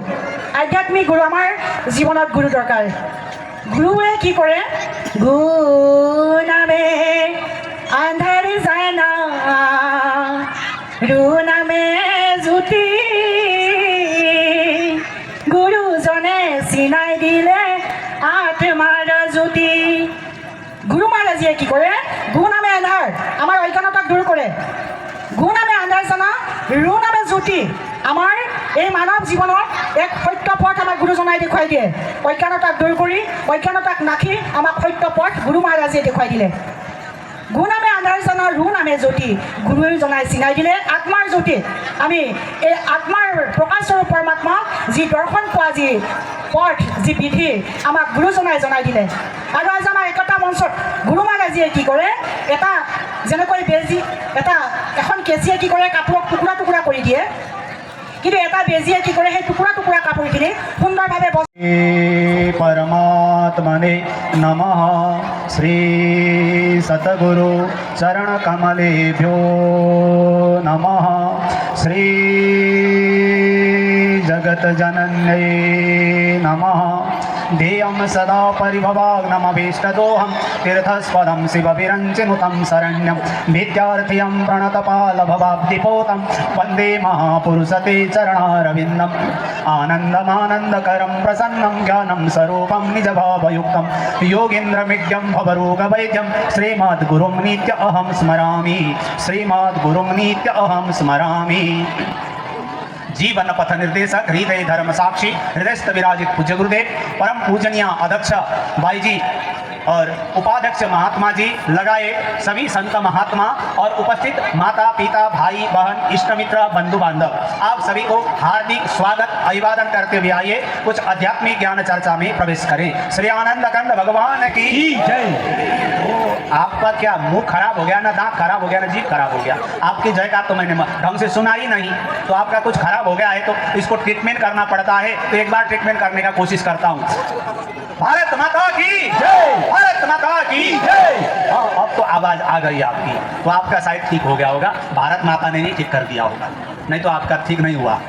আধ্যাত্মিক গুৰু। আমাৰ জীৱনত গুৰু দৰকাৰ। গুৰুৱে কি কৰে? গুৰু নামে আন্ধাৰ যায় না, ৰু নামে জ্যোতি, গুৰুজনে চিনাই দিলে আত্মাৰ জ্যোতি। গুৰু মহাৰাজে কি কৰে? গু নামে আন্ধাৰ, আমাৰ অজ্ঞানতাক দূৰ কৰে। গু নামে আন্ধাৰ জানা, ৰু নামে জ্যোতি। আমাৰ এই মানৱ জীৱনত এক সত্য পথ আমাক গুৰুজনাই দেখুৱাই দিয়ে। অজ্ঞানতাক দূৰ কৰি, অজ্ঞানতাক নাখি আমাক সত্য পথ গুৰু মহাৰাজে দেখুৱাই দিলে। গু নামে আন্ধাৰ জানা, ৰু নামে জ্যোতি, গুৰুজনাই চিনাই দিলে আত্মাৰ জ্যোতি। আমি এই আত্মাৰ প্ৰকাশস্বৰূপ পৰমাত্মা যি দৰ্শন পোৱা যি পথ, যি বিধি আমাক গুৰুজনাই জনাই দিলে। আৰু আজি আমাৰ একতা মঞ্চত গুৰু মহাৰাজে কি কৰে? এটা যেনেকৈ বেজী, এখন কেঁচিয়ে কি কৰে? কাপোৰক টুকুৰা টুকুৰা কৰি দিয়ে, কিন্তু এটা বেজীয়ে কি কৰে? সেই টুকুৰা টুকুৰা কাপোৰখিনি সুন্দৰভাৱে परमात्मने नमः। श्री सतगुरु चरण कमलेभ्यो नमः। श्री जगत जनन्यै नमः। ध्येयं सदा परिभवाग्नमभीष्टदोहं तीर्थस्पदं शिवविरञ्चिनुतं शरण्यं विद्यार्थियं प्रणतपालभवाब्धिपोतं वन्दे महापुरुषते चरणारविन्दम्। आनन्दमानन्दकरं प्रसन्नं ज्ञानं स्वरूपं निजभावयुक्तं योगीन्द्रमिड्यं भवरोगवैद्यं श्रीमद्गुरुं नित्य अहं स्मरामि। श्रीमद्गुरुं नित्य अहं स्मरामि। जीवन पथ निर्देशक हृदय धर्म साक्षी हृदयस्थ विराजित पूज्य गुरुदेव परम पूजनीय अध्यक्ष भाई जी और उपाध्यक्ष महात्मा जी लगाए सभी संत महात्मा और उपस्थित माता पिता भाई बहन इष्ट मित्र बंधु बांधव, आप सभी को हार्दिक स्वागत अभिवादन करते हुए आइए कुछ आध्यात्मिक ज्ञान चर्चा में प्रवेश करें। श्री आनंद कंद भगवान की जय। आपका क्या मुंह खराब हो गया ना, दांत खराब हो गया ना, जीभ खराब हो गया? आपकी जय का तो मैंने ढंग से सुना ही नहीं, तो आपका कुछ खराब हो गया है तो इसको ट्रीटमेंट करना पड़ता है। तो एक बार ट्रीटमेंट करने का कोशिश करता हूँ। भारत माता की जय, भारत माता की जय। हाँ, अब तो आवाज आ गई आपकी, तो आपका साइड ठीक हो गया होगा। भारत माता ने नहीं ठीक कर दिया होगा, नहीं तो आपका ठीक नहीं हुआ।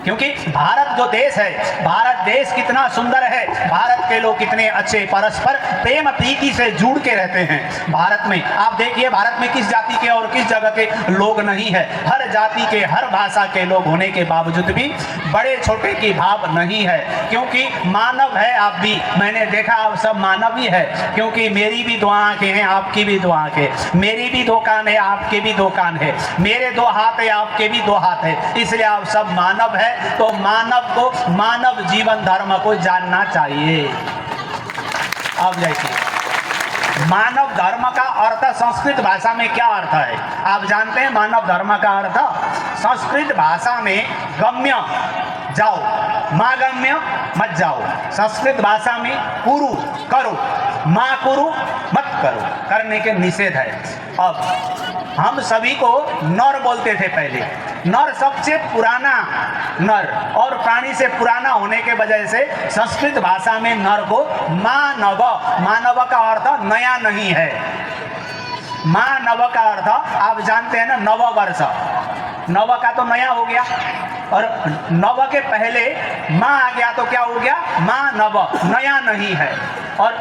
क्योंकि भारत जो देश है, भारत देश कितना सुंदर है, भारत के लोग कितने अच्छे परस्पर प्रेम प्रीति से जुड़ के रहते हैं। भारत में आप देखिए, भारत में किस जाति के और किस जगह के लोग नहीं है। हर जाति के, हर भाषा के लोग होने के बावजूद भी बड़े छोटे की भाव नहीं है, क्योंकि मानव है आप भी। मैंने देखा आप सब मानव ही है, क्योंकि मेरी भी दो आंखें हैं, आपकी भी दो आंखें, मेरी भी दो कान है, आपके भी दो कान है, मेरे दो हाथ है, आपके भी दो हाथ है, इसलिए आप सब मानव है। तो मानव को मानव जीवन धर्म को जानना चाहिए। अब देखिए, मानव धर्म का अर्थ संस्कृत भाषा में क्या अर्थ है आप जानते हैं? मानव धर्म का अर्थ संस्कृत भाषा में गम्य जाओ, माँ गम्य मत जाओ। संस्कृत भाषा में कुरु करो, माँ कुरु मत करो, करने के निषेध है। अब हम सभी को नर बोलते थे पहले। नर सबसे पुराना नर और प्राणी से पुराना होने के वजह से संस्कृत भाषा में नर को मानव, मानव का अर्थ नया नहीं है। मानव का अर्थ आप जानते हैं ना, नव वर्ष, नव का तो नया हो गया, और नव के पहले माँ आ गया तो क्या हो गया? माँ नव, नया नहीं है। और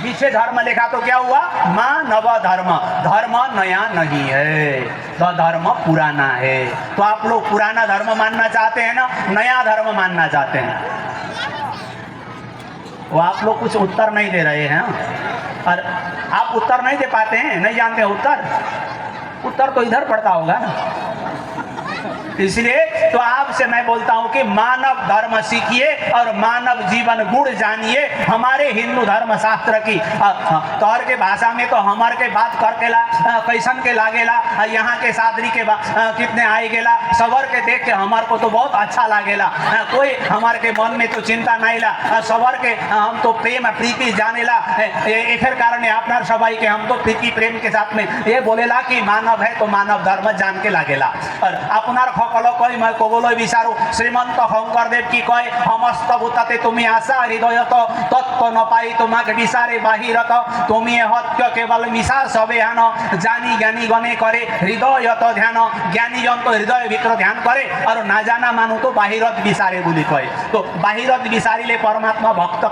पीछे धर्म लिखा तो क्या हुआ? माँ नव धर्म, धर्म नया नहीं है, तो धर्म पुराना है। तो आप लोग पुराना धर्म मानना चाहते हैं ना, नया धर्म मानना चाहते हैं? वो आप लोग कुछ उत्तर नहीं दे रहे हैं, और आप उत्तर नहीं दे पाते हैं, नहीं जानते उत्तर। उत्तर तो इधर पड़ता होगा ना, इसलिए तो आपसे मैं बोलता हूं कि मानव धर्म सीखिए और मानव जीवन गुण जानिए। हमारे हिंदू धर्म शास्त्र की तौर के भाषा में तो हमारे के बात करके ला कैसन के लागेला, यहाँ के सादरी के कितने आए गेला, सवर के देख के हमारे को तो बहुत अच्छा लागेला। कोई हमारे के मन में तो चिंता नहीं ला, सवर के हम तो प्रेम प्रीति जानेला। एक कारण अपना सबाई के हम तो प्रीति प्रेम के साथ में ये बोलेला कि मानव है तो मानव धर्म जान के लागेला। और अपना कलो कोई मैं कोगोलो বিচাৰো শ্ৰীমন্ত শংকৰদেৱ কি কয় সমস্ত ভূততে তুমি আছা হৃদয়ত তত্ত্ব নপাই তোমাক বিচাৰে বাহিৰত তুমি সত্য কেৱল মিছা সবে হেন জানি জ্ঞানী গণে কৰে হৃদয়ত ধ্যান জ্ঞানীজন তো হৃদয় ভিতৰত ধ্যান কৰে আৰু নাজানা মানুহ তো বাহিৰত বিচাৰে বুলি কয় তো বাহিৰত বিচাৰিলে পৰমাত্মা ভক্ত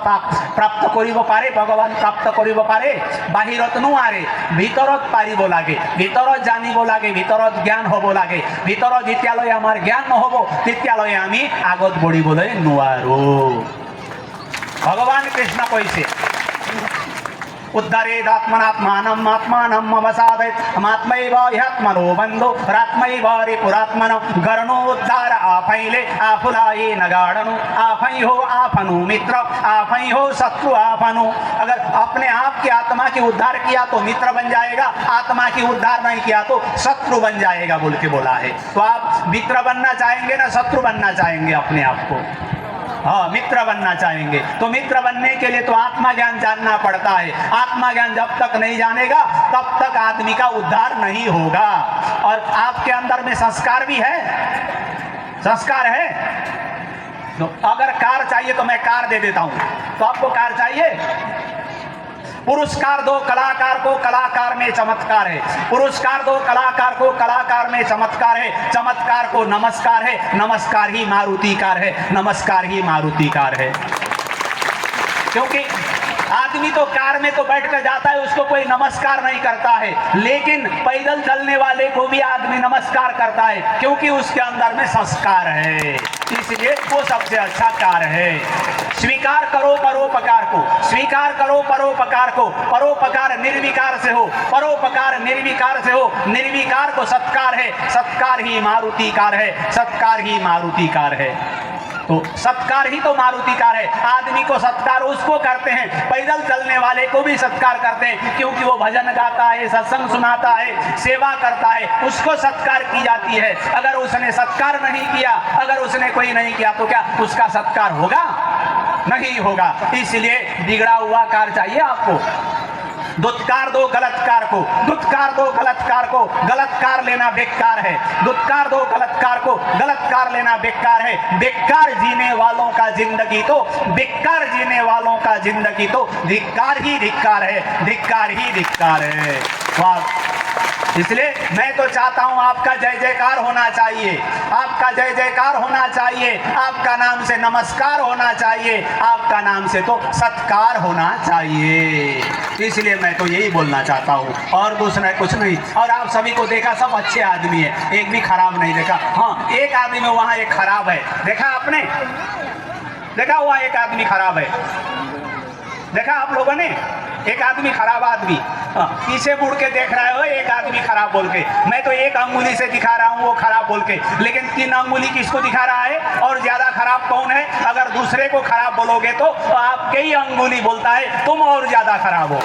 প্ৰাপ্ত কৰিব পাৰে ভগৱান প্ৰাপ্ত কৰিব পাৰে বাহিৰত নোৱাৰে ভিতৰত পাৰিব লাগে ভিতৰত জানিব লাগে ভিতৰত জ্ঞান হ'ব লাগে ভিতৰত যেতিয়ালৈ আমাৰ জ্ঞান নহ'ব তেতিয়ালৈ আমি আগত বঢ়িবলৈ নোৱাৰোঁ ভগৱান কৃষ্ণ কৈছে उद्धरेद आत्मनात्मानम आत्मानम अवसादयत आत्मैव ह्यात्मनो बंधो रात्मैव रे पुरात्मनो गरणो उद्धार आपैले आफुलाये नगाड़नु आपै हो आपनु मित्र आपै हो शत्रु आपनु अगर अपने आप की आत्मा की उद्धार किया तो मित्र बन जाएगा आत्मा की उद्धार नहीं किया तो शत्रु बन जाएगा बोल के बोला है तो आप मित्र बनना चाहेंगे ना शत्रु बनना चाहेंगे अपने आप को हाँ मित्र बनना चाहेंगे तो मित्र बनने के लिए तो आत्मा ज्ञान जानना पड़ता है आत्मा ज्ञान जब तक नहीं जानेगा तब तक आदमी का उद्धार नहीं होगा और आपके अंदर में संस्कार भी है संस्कार है तो अगर कार चाहिए तो मैं कार दे देता हूं तो आपको कार चाहिए पुरस्कार दो कलाकार को कलाकार में चमत्कार है पुरस्कार दो कलाकार को कलाकार में चमत्कार है चमत्कार को नमस्कार है नमस्कार ही मारुतिकार है नमस्कार ही मारुतिकार है क्योंकि आदमी तो कार में तो बैठ कर जाता है उसको कोई नमस्कार नहीं करता है लेकिन पैदल चलने वाले को भी आदमी नमस्कार करता है क्योंकि उसके अंदर में संस्कार है इसलिए वो सबसे अच्छा कार है स्वीकार करो परोपकार को स्वीकार करो परोपकार को परोपकार निर्विकार से हो परोपकार निर्विकार से हो निर्विकार को सत्कार है सत्कार ही मारुतिकार है सत्कार ही मारुतिकार है तो सत्कार ही तो मारुतिकार है आदमी को सत्कार उसको करते हैं पैदल चलने वाले को भी सत्कार करते हैं क्योंकि वो भजन गाता है सत्संग सुनाता है सेवा करता है उसको सत्कार की जाती है अगर उसने सत्कार नहीं किया अगर उसने कोई नहीं किया तो क्या उसका सत्कार होगा नहीं होगा इसलिए बिगड़ा हुआ कार चाहिए आपको दुत्कार दो गलतकार को दुत्कार दो गलतकार को गलतकार लेना बेकार है दुत्कार दो गलतकार को गलतकार लेना बेकार है बेकार जीने वालों का जिंदगी तो बेकार जीने वालों का जिंदगी तो धिक्कार ही धिक्कार है धिक्कार ही धिक्कार है वाह इसलिए मैं तो चाहता हूं आपका जय जयकार होना चाहिए आपका जय जयकार होना चाहिए आपका नाम से नमस्कार होना चाहिए आपका नाम से तो सत्कार होना चाहिए इसलिए मैं तो यही बोलना चाहता हूं और दूसरा कुछ नहीं और आप सभी को देखा सब अच्छे आदमी है एक भी खराब नहीं देखा हाँ एक आदमी में वहां एक खराब है देखा आपने देखा हुआ एक आदमी खराब है देखा आप लोगों ने एक आदमी खराब आदमी पीछे मुड़ के देख रहे हो एक आदमी खराब बोल के मैं तो एक अंगुली से दिखा रहा हूँ वो खराब बोल के लेकिन 3 अंगुली किसको दिखा रहा है और ज्यादा खराब कौन है अगर दूसरे को खराब बोलोगे तो आपके ही अंगुली बोलता है तुम और ज्यादा खराब हो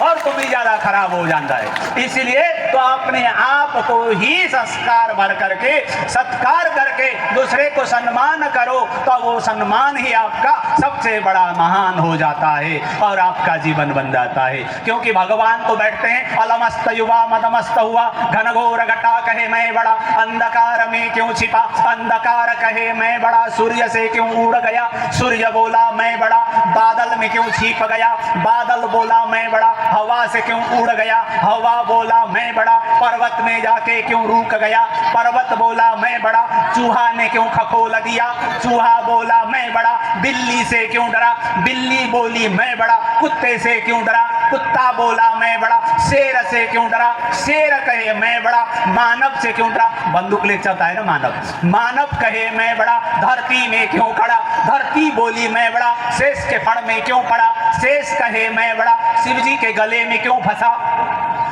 और तुम ही ज्यादा खराब हो जाता है इसलिए तो अपने आप को ही संस्कार भर करके सत्कार करके दूसरे को सम्मान करो तो वो सम्मान ही आपका सबसे बड़ा महान हो जाता है और आपका जीवन बन जाता है क्योंकि भगवान तो बैठते हैं अलमस्त युवा मदमस्त हुआ घनघोर घटा कहे मैं बड़ा अंधकार में क्यों छिपा अंधकार कहे मैं बड़ा सूर्य से क्यों उड़ गया सूर्य बोला मैं बड़ा बादल में क्यों छिप गया बादल बोला मैं बड़ा हवा से क्यों उड़ गया हवा बोला मैं बड़ा पर्वत में जाके क्यों रुक गया पर्वत बोला मैं बड़ा चूहा ने क्यों खखोल दिया चूहा बोला मैं बड़ा बिल्ली से क्यों डरा बिल्ली बोली मैं बड़ा कुत्ते से क्यों डरा कुत्ता बोला मैं बड़ा शेर से क्यों डरा शेर कहे मैं बड़ा मानव से क्यों डरा बंदूक ले चलता है ना मानव कहे मैं बड़ा धरती में क्यों खड़ा धरती बोली मैं बड़ा शेष के फड़ में क्यों पड़ा शेष कहे मैं बड़ा शिव जी के गले में क्यों फंसा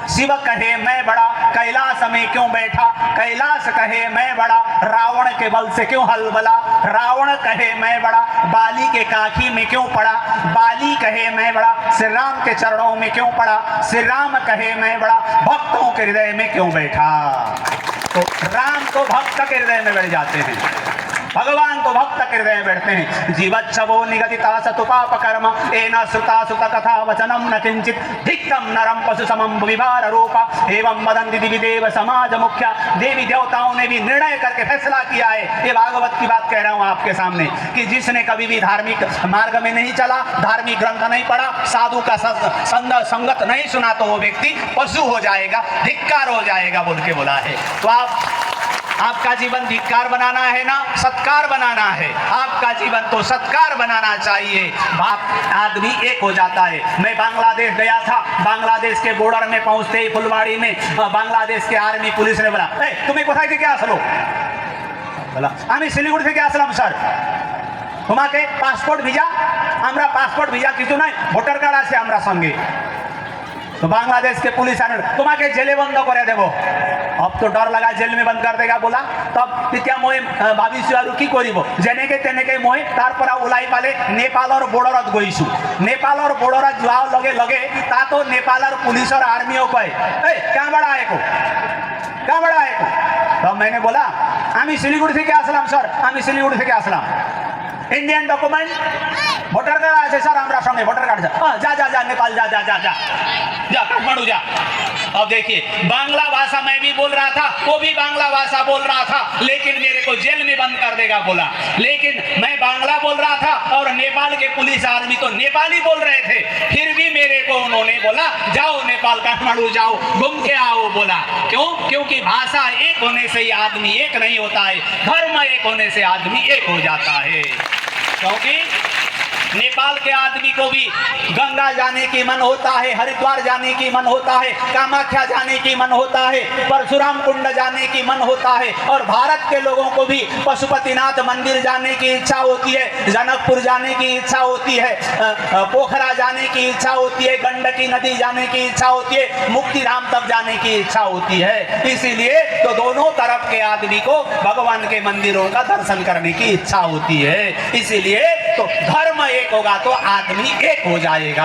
शिव कहे मैं बड़ा कैलाश में क्यों बैठा कैलाश कहे मैं बड़ा रावण के बल से क्यों हलबला रावण कहे मैं बड़ा बाली के काखी में क्यों पड़ा बाली कहे मैं बड़ा श्री राम के चरणों में क्यों पड़ा श्री राम कहे मैं बड़ा भक्तों के हृदय में क्यों बैठा तो राम तो भक्त के हृदय में बैठ जाते हैं भगवान तो भक्त हृदय में बैठते हैं। जीवच्छवो निगदिता सतुपाप कर्म एना श्रुता सुत कथा वचनम न किंचित धिक्कम नरम पशु समम विभार रूपा एवं वदंति दिवि देव समाज मुख्या। देवी देवताओं ने भी निर्णय करके फैसला किया है, ये भागवत की बात कह रहा हूं आपके सामने, कि जिसने कभी भी धार्मिक मार्ग में नहीं चला, धार्मिक ग्रंथ नहीं पढ़ा, साधु का संगत नहीं सुना, तो वो व्यक्ति पशु हो जाएगा, धिक्कार हो जाएगा बोल के बोला है। तो आपका जीवन धिक्कार बनाना है ना, सत्कार बनाना है। आपका जीवन तो सत्कार बनाना चाहिए। आदमी एक हो जाता है। मैं बांग्लादेश गया था, बांग्लादेश के बॉर्डर में पहुंचते ही फुलवाड़ी में बांग्लादेश के आर्मी पुलिस ने बोला, तुम्हें कोথায় থেকে আসলো? बोला আমি শিলিগুড়ি থেকে আসলাম স্যার। তোমাকে পাসপোর্ট ভিসা? আমরা পাসপোর্ট ভিসা কিছু নাই, ভোটার কার্ড আছে আমরা সঙ্গে। तो बांग्लादेश के पुलिस आने तुम्हारे जेले बंद कर देव। अब तो डर लगा जेल में बंद कर देगा बोला, तब তেতিয়া मैं भाविशु और कि जेनेके तेनेके मैं तार ओलाई पाले नेपाल और बॉर्डर गईसु। नेपाल और बॉर्डर जाओ लगे लगे ता तो नेपाल और पुलिस और आर्मियों कहे क्या बड़ा आए को, क्या बड़ा आए को। तब मैंने बोला आमी শিলিগুড়ি থেকে আসলাম স্যার, আমি শিলিগুড়ি থেকে আসলাম। इंडियन डॉक्यूमेंट वोटर कार्ड আছে सर हमारा संगे वोटर कार्ड जा जा जा नेपाल जा जा जा जा जा काठमांडू जा। अब देखिए बांग्ला भाषा मैं भी बोल रहा था, वो भी बांग्ला भाषा बोल रहा था, लेकिन मेरे को जेल में बंद कर देगा बोला। लेकिन मैं बांग्ला बोल रहा था और नेपाल के पुलिस आर्मी तो नेपाली बोल रहे थे, फिर भी मेरे को उन्होंने बोला जाओ नेपाल काठमांडू जाओ घूम के आओ बोला। क्यों? क्योंकि भाषा एक होने से ही आदमी एक नहीं होता है, धर्म एक होने से आदमी एक हो जाता है। क्योंकि नेपाल के आदमी को भी गंगा जाने की मन होता है, हरिद्वार जाने की मन होता है, कामाख्या जाने की मन होता है, परशुराम कुंड जाने की मन होता है। और भारत के लोगों को भी पशुपतिनाथ मंदिर जाने की इच्छा होती है, जनकपुर जाने की इच्छा होती है, पोखरा जाने की इच्छा होती है, गंडकी नदी जाने की इच्छा होती है, मुक्तिधाम तक जाने की इच्छा होती है। इसीलिए तो दोनों तरफ के आदमी को भगवान के मंदिरों का दर्शन करने की इच्छा होती है। इसीलिए तो धर्म एक होगा तो आदमी एक हो जाएगा,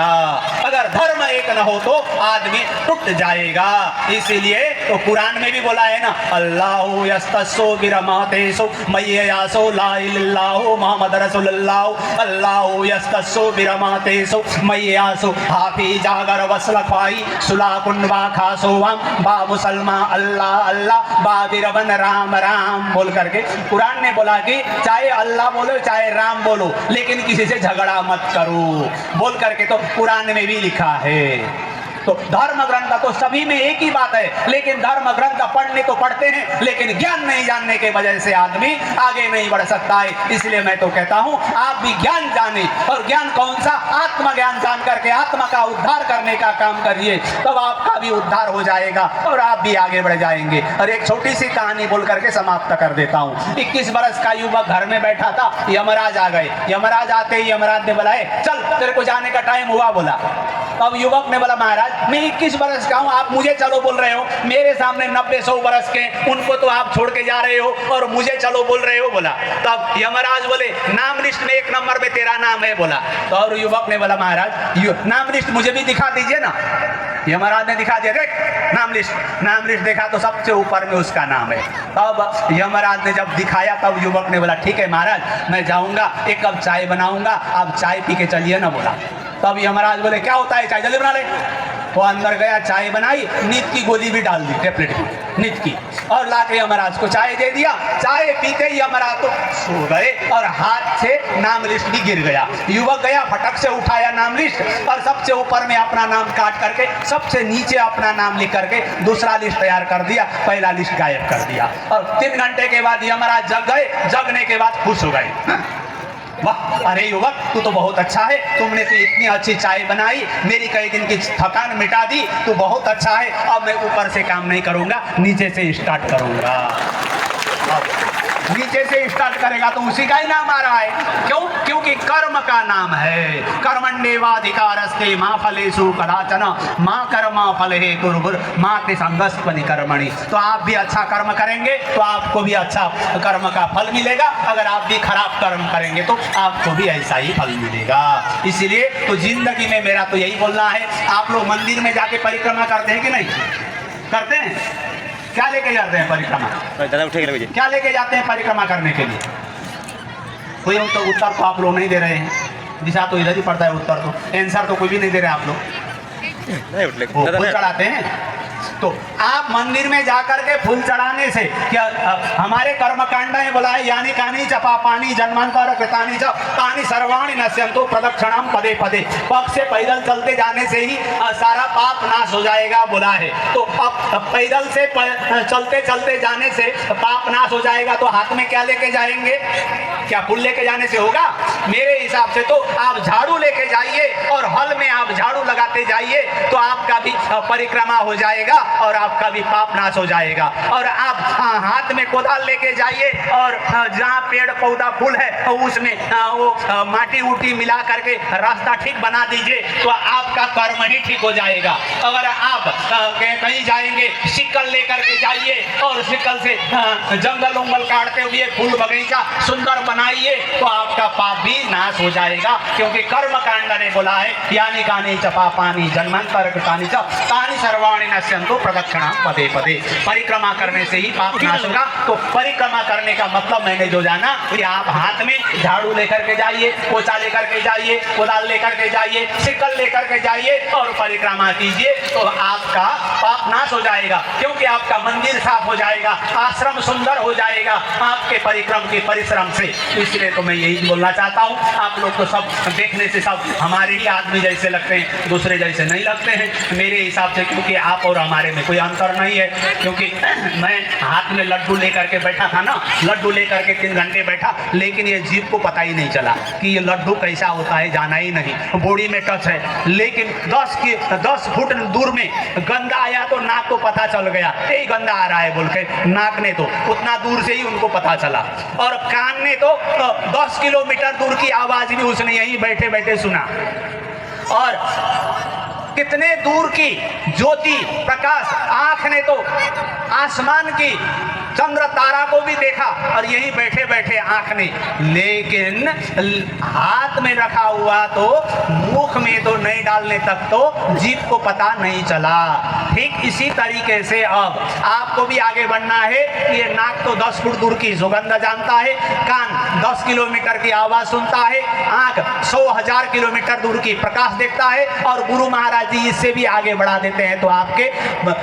अगर धर्म एक न हो तो आदमी टूट जाएगा। इसीलिए तो कुरान में भी बोला है ना, अल्लाहु यस्तस्सो बिरमातेसु मय्यासो ला इल्लल्लाहु मुहम्मद रसूलुल्लाह अल्लाहु यस्तस्सो बिरमातेसु मय्यासो हाफिज जागर वसलफाई सुला कुनवा खासोवम बा मुसलमान अल्लाह अल्लाह बा बिरबन राम राम बोल करके कुरान ने बोला कि चाहे अल्लाह बोलो चाहे राम बोलो, लेकिन किसी से झगड़ा मत करो बोल करके तो कुरान में भी लिखा है। तो धर्म ग्रंथ तो सभी में एक ही बात है, लेकिन धर्म ग्रंथ पढ़ने तो पढ़ते हैं, लेकिन ज्ञान नहीं जानने के वजह से आदमी आगे नहीं बढ़ सकता है। इसलिए मैं तो कहता हूं आप भी ज्ञान जाने, और ज्ञान कौन सा? आत्मज्ञान जान करके आत्मा का उद्धार करने का काम करिए, तब आपका भी उद्धार हो जाएगा और आप भी आगे बढ़ जाएंगे। और एक छोटी सी कहानी बोल करके समाप्त कर देता हूँ। 21 वर्ष का युवक घर में बैठा था, यमराज आ गए। यमराज आते ही यमराज ने बुलाए, चल तेरे को जाने का टाइम हुआ बोला। तब युवक ने बोला महाराज मैं 21 वर्ष का हूँ, आप मुझे चलो बोल रहे हो, मेरे सामने 90-100 वर्ष के उनको तो आप छोड़ के जा रहे हो और मुझे चलो बोल रहे हो बोला। तब यमराज बोले नाम लिस्ट में 1 नंबर पे तेरा नाम है बोला। तो और युवक ने बोला महाराज नाम लिस्ट मुझे भी दिखा दीजिए ना। यमराज ने दिखा दिया, देख नाम लिस्ट देखा तो सबसे ऊपर में उसका नाम है। तब यमराज ने जब दिखाया तब युवक ने बोला ठीक है महाराज मैं जाऊंगा, 1 कप चाय बनाऊंगा, आप चाय पी के चलिए ना बोला। तब यमराज बोले क्या होता है चाय जल्दी बना ले। वो अंदर गया, चाय बनाई, नींद की गोली भी डाल दी, टेबलेट की नींद की, और लाके यमराज को चाय दे दिया। चाय पीते ही यमराज तो सो गए और हाथ से नाम लिस्ट भी गिर गया। युवक गया, फटक से उठाया नाम लिस्ट और सबसे ऊपर में अपना नाम काट करके सबसे नीचे अपना नाम लिख करके दूसरा लिस्ट तैयार कर दिया, पहला लिस्ट गायब कर दिया। और 3 घंटे के बाद यमराज जग गए, जगने के बाद खुश हो गए। वाह अरे युवक तू तो बहुत अच्छा है, तुमने तो इतनी अच्छी चाय बनाई, मेरी कई दिन की थकान मिटा दी, तू बहुत अच्छा है। अब मैं ऊपर से काम नहीं करूंगा, नीचे से स्टार्ट करूंगा। नीचे से स्टार्ट करेगा तो उसी का ही नाम आ रहा है। क्यों? क्योंकि कर्म का नाम है। कर्मण्येवाधिकारस्ते मा फलेषु कदाचन मा कर्म फल हेतुर्भुर् मा ते संगस्त्वनि कर्मणि। तो आप भी अच्छा कर्म करेंगे तो आपको भी अच्छा कर्म का फल मिलेगा, अगर आप भी खराब कर्म करेंगे तो आपको भी ऐसा ही फल मिलेगा। इसीलिए तो जिंदगी में मेरा तो यही बोलना है, आप लोग मंदिर में जाके परिक्रमा करते हैं कि नहीं करते हैं? क्या लेके जाते हैं परिक्रमा? क्या लेके जाते हैं परिक्रमा करने के लिए? कोई तो उत्तर तो आप लोग नहीं दे रहे हैं। दिशा तो इधर ही पड़ता है, उत्तर तो आंसर तो कोई भी नहीं दे रहे आप लोग। फूल चढ़ाते हैं तो आप मंदिर में जाकर के फूल चढ़ाने से क्या हमारे कर्मकांड में बोला है, यानी कानी चपा पानी जन्मांतर कृतानी च पानी सर्वाणि नश्यंतो प्रदक्षिणम पदे पदे। पग से पैदल चलते जाने से ही सारा पाप नाश हो जाएगा बोला है। तो अब पैदल से चलते चलते जाने से पाप नाश हो जाएगा, तो हाथ में क्या लेके जाएंगे? क्या फूल लेके जाने से होगा? मेरे हिसाब से तो आप झाड़ू लेके जाइए और हल में आप झाड़ू लगाते जाइए, तो आपका भी परिक्रमा हो जाएगा और आपका भी पाप नाश हो जाएगा। और आप हाथ में कोदाल लेके जाइए और जहाँ पेड़ पौधा फूल है उसमें वो माटी उटी मिला करके रास्ता ठीक बना दीजिए, तो आपका कर्म ही ठीक हो जाएगा। अगर आप कहीं जाएंगे सिक्कल लेकर के जाइए और सिक्कल से जंगल उंगल काटते हुए फूल बगीचा सुंदर बनाइए, तो आपका पाप भी नाश हो जाएगा। क्योंकि कर्म कांड ने बोला है, यानी कानी चपा पानी जन्मांतर कृतानि च तानि सर्वाणि नश्यन्तो प्रदक्षिणा पदे पदे। परिक्रमा करने से ही पाप नाश होगा। तो परिक्रमा करने का मतलब मैंने जो जाना कि आप हाथ में झाड़ू लेकर के जाइए, पोछा लेकर के जाइए, कोदाल लेकर के जाइए, सिक्कल लेकर के जाइए और परिक्रमा कीजिए, तो आपका पाप नाश हो जाएगा। क्योंकि आपका मंदिर साफ हो जाएगा, आश्रम सुंदर हो जाएगा आपके परिक्रम के परिश्रम से। इसलिए तो मैं यही बोलना चाहता हूँ। आप लोग तो सब देखने से सब हमारे ही आदमी जैसे लगते हैं, दूसरे जैसे नहीं लगते हैं मेरे हिसाब से। क्योंकि आप और हमारे में कोई अंतर नहीं है। क्योंकि मैं हाथ में लड्डू लेकर के बैठा था ना, लड्डू लेकर के 3 घंटे बैठा, लेकिन ये जीभ को पता ही नहीं चला कि ये लड्डू कैसा होता है, जाना ही नहीं। बॉडी में टच है, लेकिन 10 फुट दूर में गंदा आया तो नाक को पता चल गया, यही गंदा आ रहा है बोल के। नाक ने तो उतना दूर से ही उनको पता चला, और कान ने तो 10 किलोमीटर दूर की आवाज भी उसने यहीं बैठे बैठे सुना। और कितने दूर की ज्योति प्रकाश आंख ने तो आसमान की चंद्र तारा को भी देखा, और यही बैठे बैठे आंख ने। लेकिन हाथ में रखा हुआ तो मुख में तो नहीं डालने तक तो जीभ को पता नहीं चला। ठीक इसी तरीके से अब आपको भी आगे बढ़ना है। ये नाक तो 10 फुट दूर की सुगंध जानता है, कान 10 किलोमीटर की आवाज सुनता है, आंख 100,000 किलोमीटर दूर की प्रकाश देखता है, और गुरु महाराज जी इससे भी आगे बढ़ा देते हैं, तो आपके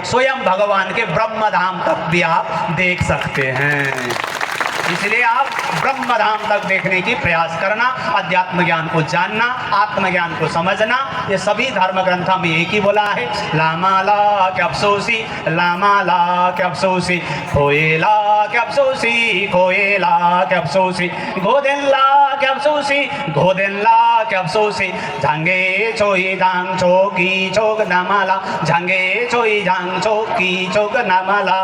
स्वयं भगवान के ब्रह्म धाम तक भी आप देख सकते हैं। इसलिए आप ब्रह्म धाम तक देखने की प्रयास करना, अध्यात्म ज्ञान को जानना, आत्मज्ञान को समझना, ये सभी धर्म ग्रंथों में एक ही बोला है। लामाला क्यपसोसी, लामाला क्यपसोसी, खोएला क्यपसोसी, खोएला क्यपसोसी, गोदेला क्यपसोसी, गोदेला क्यपसोसी, झांगे चोई जांग चोकी चोक नामाला, झांगे चोई जांग चोकी चोक नामाला।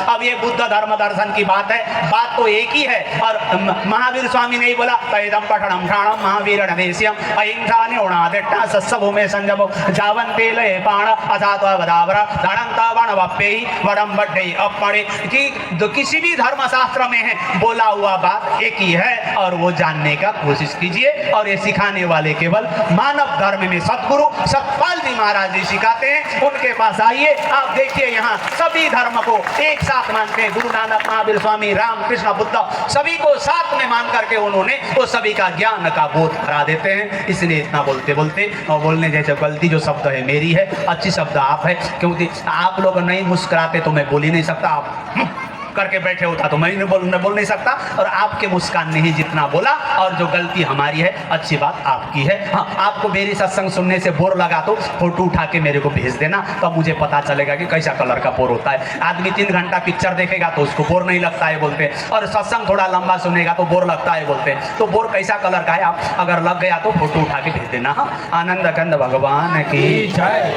अब ये बुद्ध धर्म दर्शन की बात है, बात तो एक ही है। और महावीर स्वामी ने बोला, तैदम पठनम ठाणम महावीर नदेश्यम अहिंसा निणा सस्सभू में संजमो जावन तेल पाण असात्वा वदावरा धनंता वण वप्येहि वरम बड्ढे अपणे। कि किसी भी धर्म शास्त्र में है बोला हुआ बात एक ही है, और वो जानने का कोशिश कीजिए। और ये सिखाने वाले केवल मानव धर्म में सतगुरु सतपाल जी महाराज जी सिखाते हैं, उनके पास आइए। आप देखिए यहाँ सभी धर्म को एक साथ मानते हैं। गुरु नानक, महावीर स्वामी, राम कृष्ण, बुद्ध, सभी को साथ में मान करके उन्होंने वो सभी का ज्ञान का बोध करा देते हैं। इसलिए इतना बोलते बोलते और बोलने जैसे गलती जो शब्द है मेरी है, अच्छी शब्द आप है। क्योंकि आप लोग नहीं मुस्कुराते तो मैं बोल ही नहीं सकता, आप करके बैठे होता तो मैं बोल नहीं सकता। और आपके मुस्कान ने ही जितना बोला, और जो गलती हमारी है, अच्छी बात आपकी है। हाँ, आपको मेरी सत्संग सुनने से बोर लगा तो फोटो उठा के मेरे को भेज देना, तो मुझे पता चलेगा कि कैसा कलर का बोर होता है। आदमी 3 घंटा पिक्चर देखेगा तो उसको बोर नहीं लगता है बोलते हैं, और सत्संग थोड़ा लंबा सुनेगा तो बोर लगता है बोलते हैं। तो बोर कैसा कलर का है, आप अगर लग गया तो फोटो उठा के भेज देना। हाँ, आनंद कंद भगवान की जय।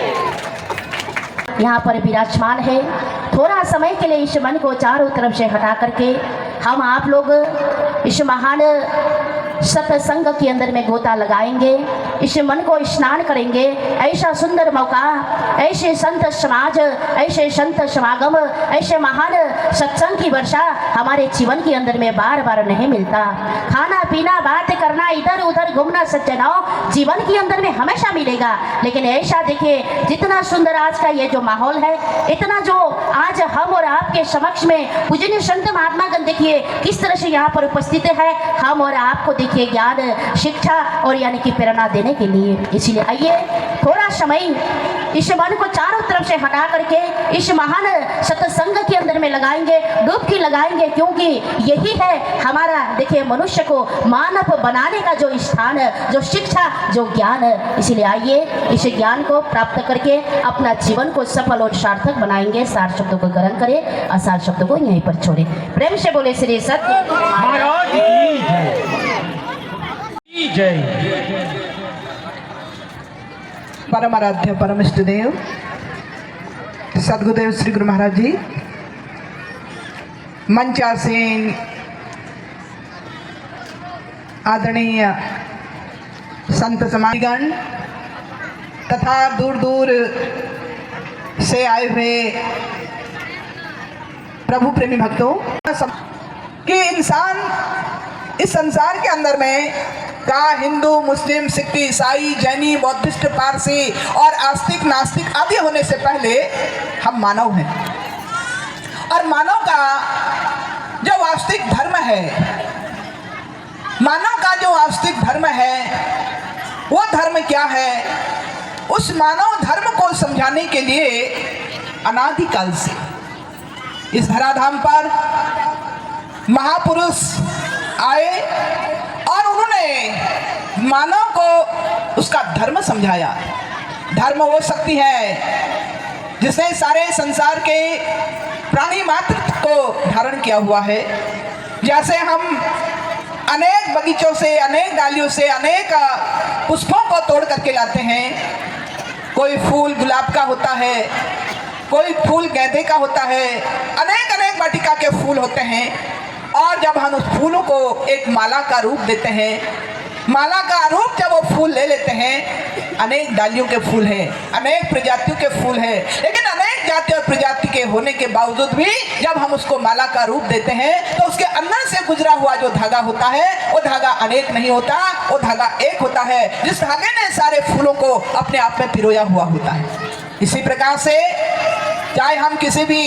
यहाँ पर विराजमान है। थोड़ा समय के लिए इस मन को चारों तरफ से हटा करके हम आप लोग इस महान सत्संग के अंदर में गोता लगाएंगे, इस मन को स्नान करेंगे। ऐसा सुंदर मौका, ऐसे संत समाज, ऐसे संत समागम, ऐसे महान सत्संग की वर्षा हमारे जीवन के अंदर में बार बार नहीं मिलता। खाना पीना, बात करना, इधर उधर घूमना सज्जनों जीवन के अंदर में हमेशा मिलेगा, लेकिन ऐसा देखिए जितना सुंदर आज का ये जो माहौल है, इतना जो आज हम और आपके समक्ष में पूजनीय संत महात्मा गण देखिए किस तरह से यहाँ पर उपस्थित है। हम और आपको देखिए देखिए ज्ञान शिक्षा और यानी कि प्रेरणा देने के लिए। इसलिए आइए थोड़ा समय इस मन को चारों तरफ से हटा करके इस महान सत्संग के अंदर में लगाएंगे, डुबकी लगाएंगे, क्योंकि यही है हमारा देखिए मनुष्य को मानव बनाने का जो स्थान है, जो शिक्षा, जो ज्ञान है। इसलिए आइए इस ज्ञान को प्राप्त करके अपना जीवन को सफल और सार्थक बनाएंगे। सार शब्दों को ग्रहण करें, असार शब्दों को यहीं पर छोड़े। प्रेम से बोले श्री सत्य महाराज की जय। परम आराध्य परम इष्ट देव सदगुरुदेव श्री गुरु महाराज जी, मंचासीन आदरणीय संत समाजगण तथा दूर दूर से आए हुए प्रभु प्रेमी भक्तों, कि इंसान इस संसार के अंदर में का हिंदू, मुस्लिम, सिख, ईसाई, जैनी, बौद्धिस्ट, पारसी और आस्तिक, नास्तिक आदि होने से पहले हम मानव हैं। और मानव का जो वास्तविक धर्म है, मानव का जो वास्तविक धर्म है, वो धर्म क्या है? उस मानव धर्म को समझाने के लिए अनादिकाल से इस धराधाम पर महापुरुष आए और उन्होंने मानव को उसका धर्म समझाया। धर्म वो शक्ति है जिसने सारे संसार के प्राणी मात्र को धारण किया हुआ है। जैसे हम अनेक बगीचों से, अनेक डालियों से अनेक पुष्पों को तोड़ करके लाते हैं। कोई फूल गुलाब का होता है, कोई फूल गेंदे का होता है, अनेक अनेक वाटिका के फूल होते हैं। और जब हम उस फूलों को एक माला का रूप देते हैं, माला का रूप जब वो फूल ले लेते हैं, अनेक डालियों के फूल हैं, अनेक प्रजातियों के फूल हैं, लेकिन अनेक जाति और प्रजाति के होने के बावजूद भी जब हम उसको माला का रूप देते हैं तो उसके अंदर से गुजरा हुआ जो धागा होता है वो धागा अनेक नहीं होता, वो धागा एक होता है, जिस धागे ने सारे फूलों को अपने आप में पिरोया हुआ होता है। इसी प्रकार से चाहे हम किसी भी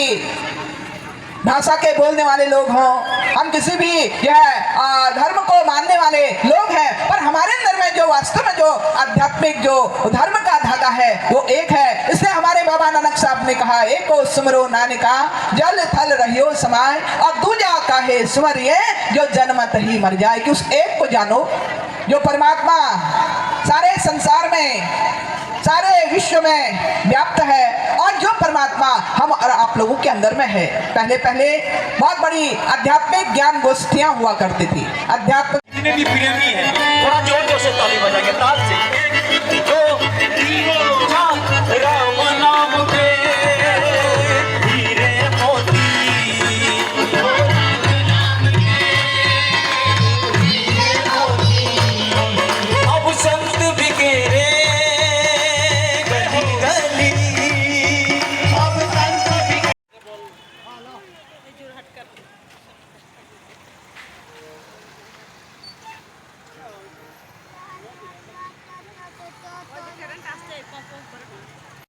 भाषा के बोलने वाले लोग हों, हम किसी भी यह धर्म को मानने वाले लोग हैं, पर हमारे अंदर में जो वास्तव में जो आध्यात्मिक जो धर्म का धागा है वो एक है। इसलिए हमारे बाबा नानक साहब ने कहा, एको सुमरो नानका जल थल रहियो समाय, और दूजा काहे सुमरिए जो जन्मत ही मर जाए। कि उस एक को जानो जो परमात्मा सारे संसार में, सारे विश्व में व्याप्त है, और जो परमात्मा हम और आप लोगों के अंदर में है। पहले पहले बहुत बड़ी आध्यात्मिक ज्ञान गोष्ठियां हुआ करती थी। अध्यात्म जितने भी प्रेमी हैं थोड़ा जोर जोर से ताली बजाएंगे, ताल से जो